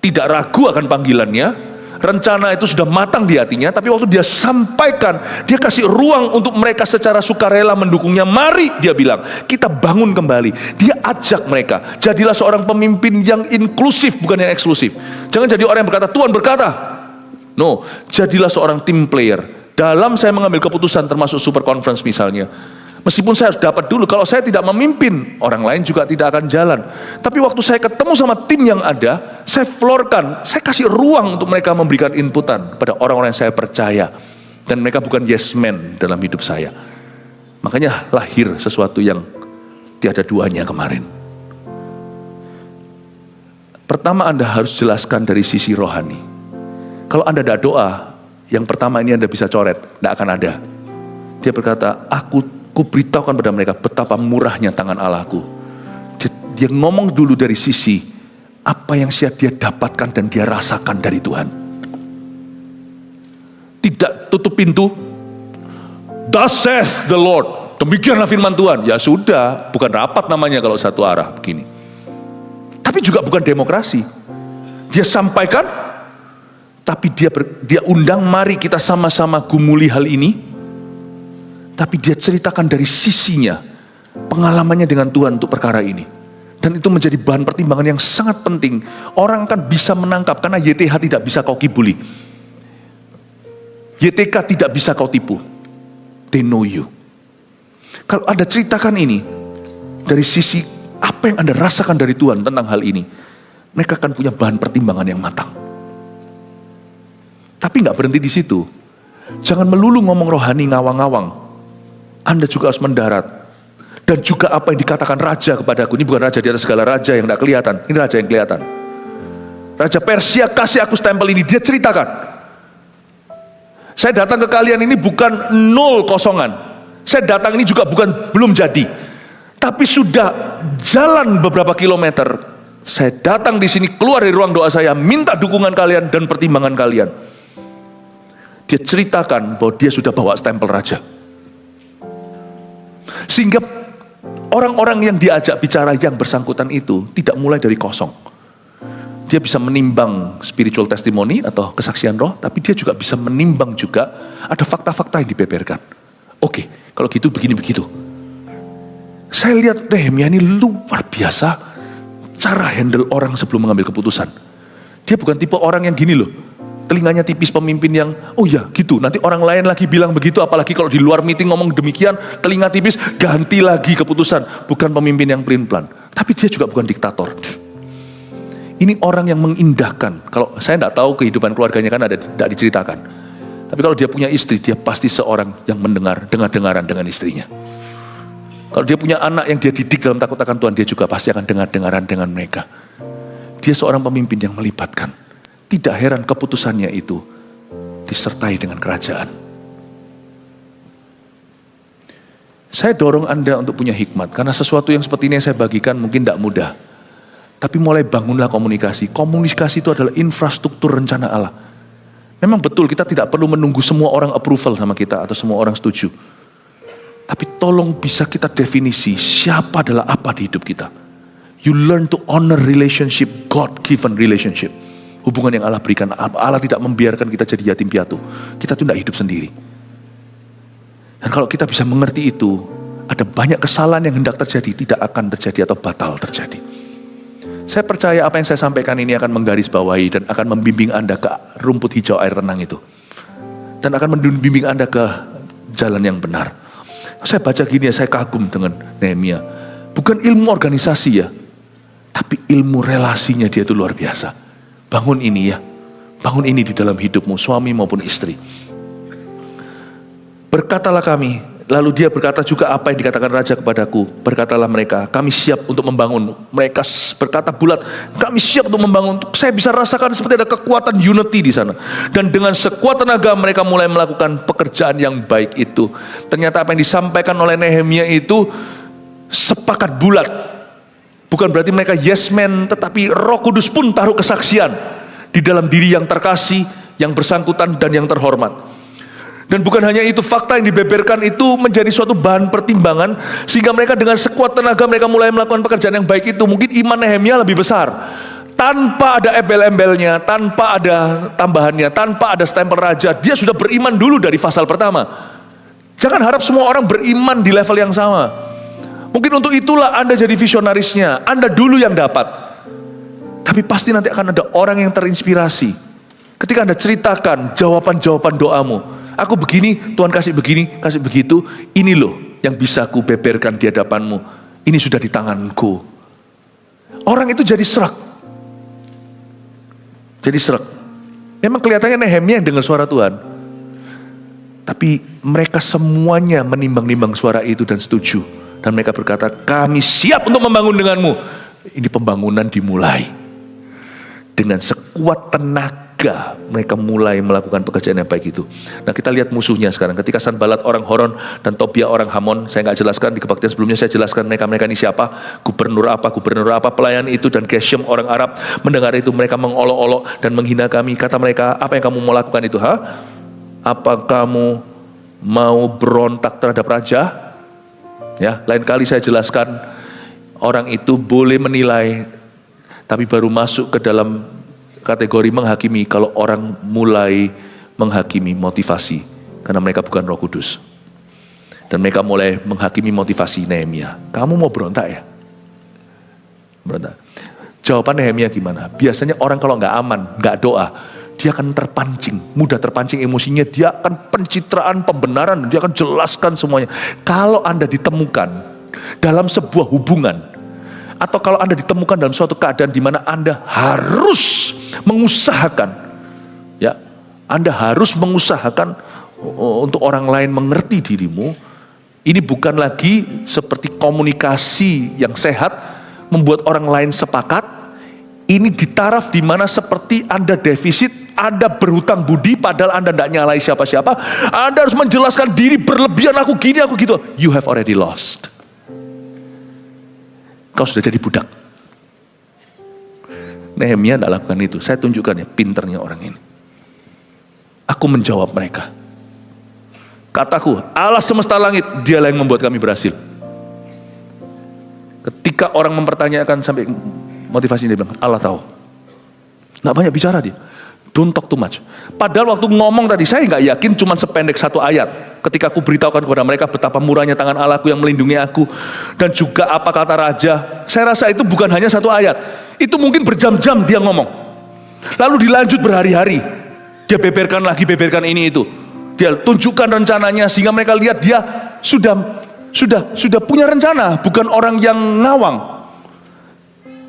tidak ragu akan panggilannya, rencana itu sudah matang di hatinya, tapi waktu dia sampaikan, dia kasih ruang untuk mereka secara sukarela mendukungnya. Mari, dia bilang, kita bangun kembali. Dia ajak mereka, jadilah seorang pemimpin yang inklusif, bukan yang eksklusif. Jangan jadi orang yang berkata, Tuhan berkata. No, jadilah seorang team player. Dalam saya mengambil keputusan termasuk super conference misalnya, meskipun saya harus dapat dulu, kalau saya tidak memimpin, orang lain juga tidak akan jalan. Tapi waktu saya ketemu sama tim yang ada, saya floorkan, saya kasih ruang untuk mereka memberikan inputan pada orang-orang yang saya percaya. Dan mereka bukan yes man dalam hidup saya. Makanya lahir sesuatu yang tiada duanya kemarin. Pertama, Anda harus jelaskan dari sisi rohani. Kalau Anda tidak doa, yang pertama ini Anda bisa coret, tidak akan ada. Dia berkata, ku beritahukan pada mereka betapa murahnya tangan Allahku. Dia ngomong dulu dari sisi apa yang dia dapatkan dan dia rasakan dari Tuhan. Tidak tutup pintu. Thus saith the Lord. Demikianlah firman Tuhan. Ya sudah, bukan rapat namanya kalau satu arah begini. Tapi juga bukan demokrasi. Dia sampaikan, tapi dia undang, mari kita sama-sama gumuli hal ini. Tapi dia ceritakan dari sisinya, pengalamannya dengan Tuhan untuk perkara ini. Dan itu menjadi bahan pertimbangan yang sangat penting. Orang akan bisa menangkap, karena YTH tidak bisa kau kibuli. YTK tidak bisa kau tipu. They know you. Kalau Anda ceritakan ini, dari sisi apa yang Anda rasakan dari Tuhan tentang hal ini, mereka akan punya bahan pertimbangan yang matang. Tapi nggak berhenti di situ. Jangan melulu ngomong rohani ngawang-ngawang. Anda juga harus mendarat. Dan juga apa yang dikatakan raja kepadaku. Ini bukan raja di atas segala raja yang tidak kelihatan. Ini raja yang kelihatan. Raja Persia kasih aku stempel ini. Dia ceritakan. Saya datang ke kalian ini bukan nol kosongan. Saya datang ini juga bukan belum jadi. Tapi sudah jalan beberapa kilometer. Saya datang di sini, keluar dari ruang doa saya, minta dukungan kalian dan pertimbangan kalian. Dia ceritakan bahwa dia sudah bawa stempel raja. Sehingga orang-orang yang diajak bicara yang bersangkutan itu tidak mulai dari kosong. Dia bisa menimbang spiritual testimony atau kesaksian roh, tapi dia juga bisa menimbang juga ada fakta-fakta yang dibeberkan. Oke, kalau gitu begini-begitu. Saya lihat Nehemia ini luar biasa cara handle orang sebelum mengambil keputusan. Dia bukan tipe orang yang gini loh. Telinganya tipis pemimpin yang, oh ya gitu, nanti orang lain lagi bilang begitu, apalagi kalau di luar meeting ngomong demikian, telinga tipis, ganti lagi keputusan. Bukan pemimpin yang pelin-pelan. Tapi dia juga bukan diktator. Ini orang yang mengindahkan. Kalau saya tidak tahu kehidupan keluarganya kan tidak diceritakan. Tapi kalau dia punya istri, dia pasti seorang yang dengar-dengaran dengan istrinya. Kalau dia punya anak yang dia didik dalam takut akan Tuhan, dia juga pasti akan dengar-dengaran dengan mereka. Dia seorang pemimpin yang melibatkan. Tidak heran keputusannya itu disertai dengan kerajaan. Saya dorong Anda untuk punya hikmat, karena sesuatu yang seperti ini yang saya bagikan mungkin tidak mudah. Tapi mulai bangunlah komunikasi. Komunikasi itu adalah infrastruktur rencana Allah. Memang betul kita tidak perlu menunggu semua orang approval sama kita atau semua orang setuju. Tapi tolong bisa kita definisi siapa adalah apa di hidup kita. You learn to honor relationship, God-given relationship. Hubungan yang Allah berikan. Allah tidak membiarkan kita jadi yatim piatu. Kita tuh tidak hidup sendiri. Dan kalau kita bisa mengerti itu, ada banyak kesalahan yang hendak terjadi, tidak akan terjadi atau batal terjadi. Saya percaya apa yang saya sampaikan ini akan menggarisbawahi dan akan membimbing Anda ke rumput hijau air tenang itu. Dan akan membimbing Anda ke jalan yang benar. Saya baca gini ya, saya kagum dengan Nehemia. Bukan ilmu organisasi ya, tapi ilmu relasinya dia itu luar biasa. Bangun ini ya, bangun ini di dalam hidupmu, suami maupun istri. Berkatalah kami Lalu dia berkata juga apa yang dikatakan raja kepadaku. Berkatalah mereka, kami siap untuk membangun. Mereka berkata bulat, kami siap untuk membangun. Saya bisa rasakan seperti ada kekuatan unity di sana. Dan dengan sekuat tenaga mereka mulai melakukan pekerjaan yang baik itu. Ternyata apa yang disampaikan oleh Nehemia itu sepakat bulat. Bukan berarti mereka yes man, tetapi Roh Kudus pun taruh kesaksian di dalam diri yang terkasih, yang bersangkutan dan yang terhormat. Dan bukan hanya itu, fakta yang dibeberkan itu menjadi suatu bahan pertimbangan sehingga mereka dengan sekuat tenaga mereka mulai melakukan pekerjaan yang baik itu. Mungkin iman Nehemia lebih besar. Tanpa ada embel-embelnya, tanpa ada tambahannya, tanpa ada stempel raja, dia sudah beriman dulu dari pasal pertama. Jangan harap semua orang beriman di level yang sama. Mungkin untuk itulah Anda jadi visionarisnya, Anda dulu yang dapat. Tapi pasti nanti akan ada orang yang terinspirasi ketika Anda ceritakan jawaban-jawaban doamu. Aku begini, Tuhan kasih begini, kasih begitu. Ini loh yang bisa aku beberkan di hadapanmu. Ini sudah di tanganku. Orang itu jadi serak. Jadi serak. Memang kelihatannya Nehemia yang dengar suara Tuhan. Tapi mereka semuanya menimbang-nimbang suara itu dan setuju. Dan mereka berkata, kami siap untuk membangun denganmu. Ini pembangunan dimulai. Dengan sekuat tenaga mereka mulai melakukan pekerjaan yang baik itu. Nah, kita lihat musuhnya sekarang. Ketika Sanbalat orang Horon dan Tobia orang Hamon, saya nggak jelaskan di kebaktian sebelumnya, saya jelaskan mereka ini siapa, gubernur apa, pelayan itu, dan Geshem orang Arab mendengar itu, mereka mengolok-olok dan menghina kami. Kata mereka, apa yang kamu mau lakukan itu? Apa kamu mau berontak terhadap raja? Ya, lain kali saya jelaskan, orang itu boleh menilai, tapi baru masuk ke dalam kategori menghakimi kalau orang mulai menghakimi motivasi, karena mereka bukan Roh Kudus. Dan mereka mulai menghakimi motivasi Nehemia. Kamu mau berontak ya? Berontak. Jawaban Nehemia gimana? Biasanya orang kalau nggak aman, nggak doa, dia akan terpancing, mudah terpancing emosinya, dia akan pencitraan, pembenaran, dia akan jelaskan semuanya. Kalau Anda ditemukan dalam sebuah hubungan, atau kalau Anda ditemukan dalam suatu keadaan di mana Anda harus mengusahakan, ya, Anda harus mengusahakan untuk orang lain mengerti dirimu. Ini bukan lagi seperti komunikasi yang sehat, membuat orang lain sepakat. Ini di taraf di mana seperti Anda defisit, Anda berhutang budi, padahal Anda tidak nyalai siapa-siapa. Anda harus menjelaskan diri berlebihan, aku gini, aku gitu. You have already lost. Kau sudah jadi budak. Nehemia tidak lakukan itu. Saya tunjukkan ya pinternya orang ini. Aku menjawab mereka. Kataku, Allah semesta langit, dialah yang membuat kami berhasil. Ketika orang mempertanyakan sampai motivasi, dia bilang, Allah tahu. Nggak banyak bicara dia. Don't talk too much. Padahal waktu ngomong tadi, saya nggak yakin cuma sependek satu ayat. Ketika aku beritahukan kepada mereka betapa murahnya tangan Allahku yang melindungi aku. Dan juga apa kata raja. Saya rasa itu bukan hanya satu ayat. Itu mungkin berjam-jam dia ngomong. Lalu dilanjut berhari-hari. Dia beberkan lagi, beberkan ini itu. Dia tunjukkan rencananya sehingga mereka lihat dia sudah punya rencana. Bukan orang yang ngawang.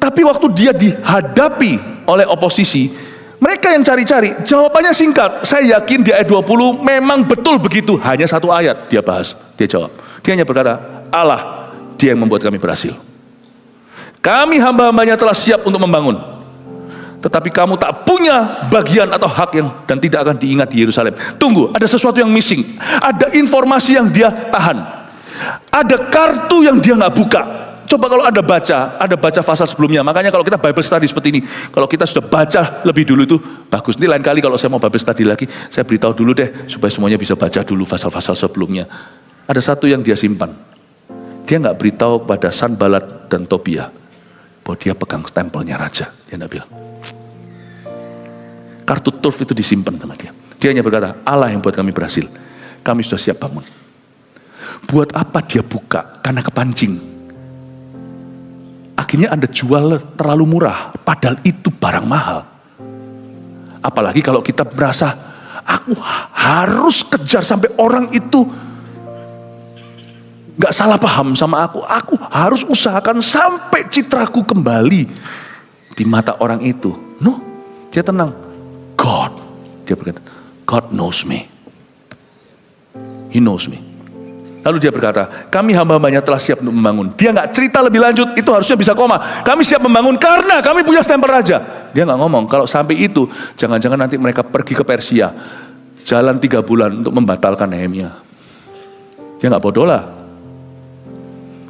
Tapi waktu dia dihadapi oleh oposisi, mereka yang cari-cari, jawabannya singkat. Saya yakin di ayat 20 memang betul begitu. Hanya satu ayat dia bahas, dia jawab. Dia hanya berkata, Allah, dia yang membuat kami berhasil. Kami hamba-hambanya telah siap untuk membangun. Tetapi kamu tak punya bagian atau hak yang dan tidak akan diingat di Yerusalem. Tunggu, ada sesuatu yang missing. Ada informasi yang dia tahan. Ada kartu yang dia nggak buka. Coba kalau Anda baca, ada baca pasal sebelumnya. Makanya kalau kita Bible study seperti ini, kalau kita sudah baca lebih dulu itu bagus. Ini lain kali kalau saya mau Bible study lagi, saya beritahu dulu deh supaya semuanya bisa baca dulu pasal-pasal sebelumnya. Ada satu yang dia simpan. Dia nggak beritahu kepada Sanbalat dan Tobia bahwa dia pegang stempelnya raja. Dia nggak bilang. Kartu turf itu disimpan sama dia. Dia hanya berkata, Allah yang buat kami berhasil. Kami sudah siap bangun. Buat apa dia buka? Karena kepancing. Akhirnya Anda jual terlalu murah, padahal itu barang mahal. Apalagi kalau kita merasa, aku harus kejar sampai orang itu gak salah paham sama aku harus usahakan sampai citraku kembali di mata orang itu. No, dia tenang. Dia berkata, God knows me. He knows me. Lalu dia berkata, kami hamba-hambanya telah siap untuk membangun. Dia nggak cerita lebih lanjut, itu harusnya bisa koma. Kami siap membangun karena kami punya stempel raja. Dia nggak ngomong, kalau sampai itu, jangan-jangan nanti mereka pergi ke Persia, jalan 3 bulan untuk membatalkan Nehemia. Dia nggak bodoh lah.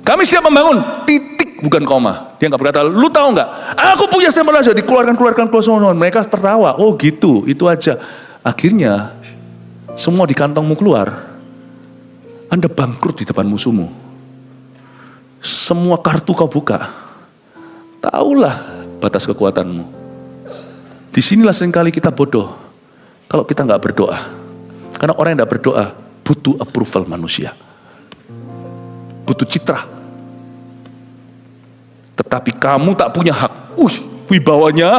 Kami siap membangun, titik bukan koma. Dia nggak berkata, lu tahu nggak? Aku punya stempel raja, dikeluarkan semua. Mereka tertawa, oh gitu, itu aja. Akhirnya, semua di kantongmu keluar. Anda bangkrut di depan musuhmu. Semua kartu kau buka. Taulah batas kekuatanmu. Disinilah seringkali kita bodoh. Kalau kita nggak berdoa. Karena orang yang nggak berdoa butuh approval manusia. Butuh citra. Tetapi kamu tak punya hak. Wibawanya.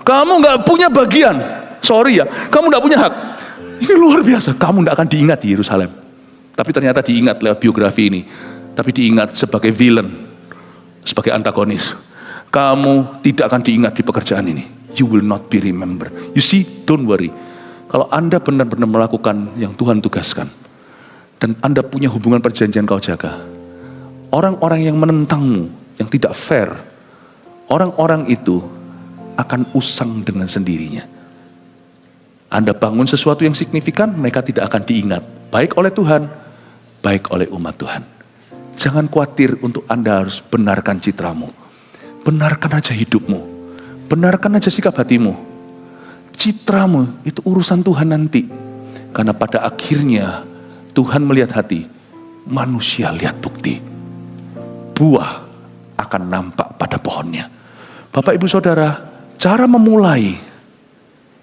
Kamu nggak punya bagian. Sorry ya, kamu nggak punya hak. Ini luar biasa. Kamu nggak akan diingat di Yerusalem. Tapi ternyata diingat lewat biografi ini. Tapi diingat sebagai villain. Sebagai antagonis. Kamu tidak akan diingat di pekerjaan ini. You will not be remembered. You see, don't worry. Kalau Anda benar-benar melakukan yang Tuhan tugaskan. Dan Anda punya hubungan perjanjian kau jaga. Orang-orang yang menentangmu, yang tidak fair. Orang-orang itu akan usang dengan sendirinya. Anda bangun sesuatu yang signifikan, mereka tidak akan diingat. Baik oleh Tuhan, baik oleh umat Tuhan. Jangan khawatir untuk Anda harus benarkan citramu. Benarkan aja hidupmu. Benarkan aja sikap hatimu. Citramu itu urusan Tuhan nanti. Karena pada akhirnya Tuhan melihat hati, manusia lihat bukti. Buah akan nampak pada pohonnya. Bapak Ibu Saudara, cara memulai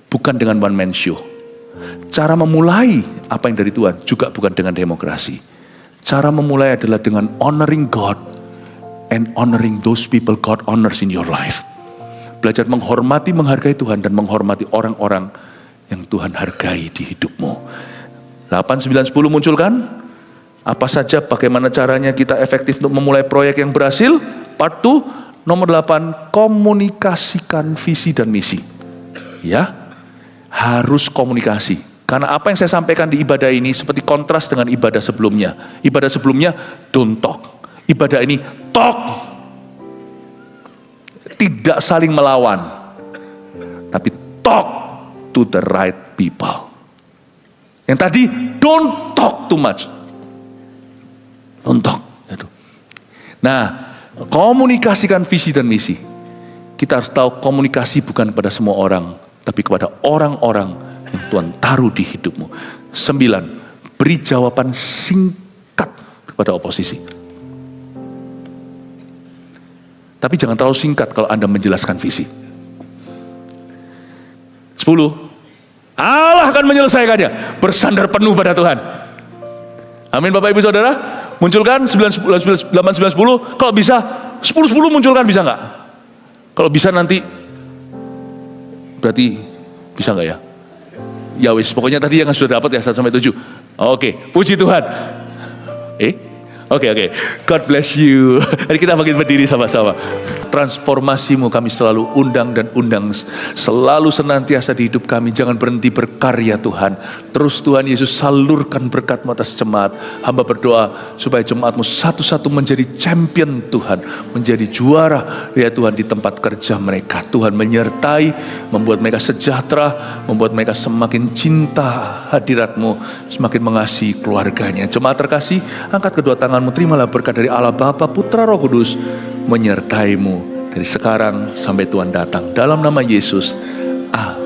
bukan dengan one man show. Cara memulai apa yang dari Tuhan juga bukan dengan demokrasi. Cara memulai adalah dengan honoring God and honoring those people God honors in your life. Belajar menghormati, menghargai Tuhan dan menghormati orang-orang yang Tuhan hargai di hidupmu. 8, 9, 10 munculkan. Apa saja, bagaimana caranya kita efektif untuk memulai proyek yang berhasil? Part 2, nomor 8, komunikasikan visi dan misi. Ya, harus komunikasi. Karena apa yang saya sampaikan di ibadah ini seperti kontras dengan ibadah sebelumnya. Ibadah sebelumnya, don't talk. Ibadah ini, talk. Tidak saling melawan. Tapi talk to the right people. Yang tadi, don't talk too much. Don't talk. Nah, komunikasikan visi dan misi. Kita harus tahu komunikasi bukan kepada semua orang, tapi kepada orang-orang yang Tuhan taruh di hidupmu. 9, beri jawaban singkat kepada oposisi. Tapi jangan terlalu singkat kalau Anda menjelaskan visi. 10, Allah akan menyelesaikannya. Bersandar penuh pada Tuhan. Amin Bapak Ibu Saudara. Munculkan 8, 9, 10. Kalau bisa 10, 10 munculkan, bisa nggak? Kalau bisa nanti berarti bisa nggak ya? Ya wis, pokoknya tadi yang sudah dapat ya 1-7. Oke, puji Tuhan. Oke. God bless you. Mari kita bangkit berdiri sama-sama. Transformasimu kami selalu undang dan undang. Selalu senantiasa di hidup kami. Jangan berhenti berkarya Tuhan. Terus Tuhan Yesus salurkan berkat-Mu atas jemaat. Hamba berdoa supaya jemaat-Mu satu-satu menjadi champion Tuhan. Menjadi juara ya Tuhan di tempat kerja mereka. Tuhan menyertai, membuat mereka sejahtera, membuat mereka semakin cinta hadirat-Mu, semakin mengasihi keluarganya. Jemaat terkasih, angkat kedua tanganmu, terimalah berkat dari Allah Bapa, Putra, Roh Kudus, menyertaimu dari sekarang sampai Tuhan datang. Dalam nama Yesus, amin.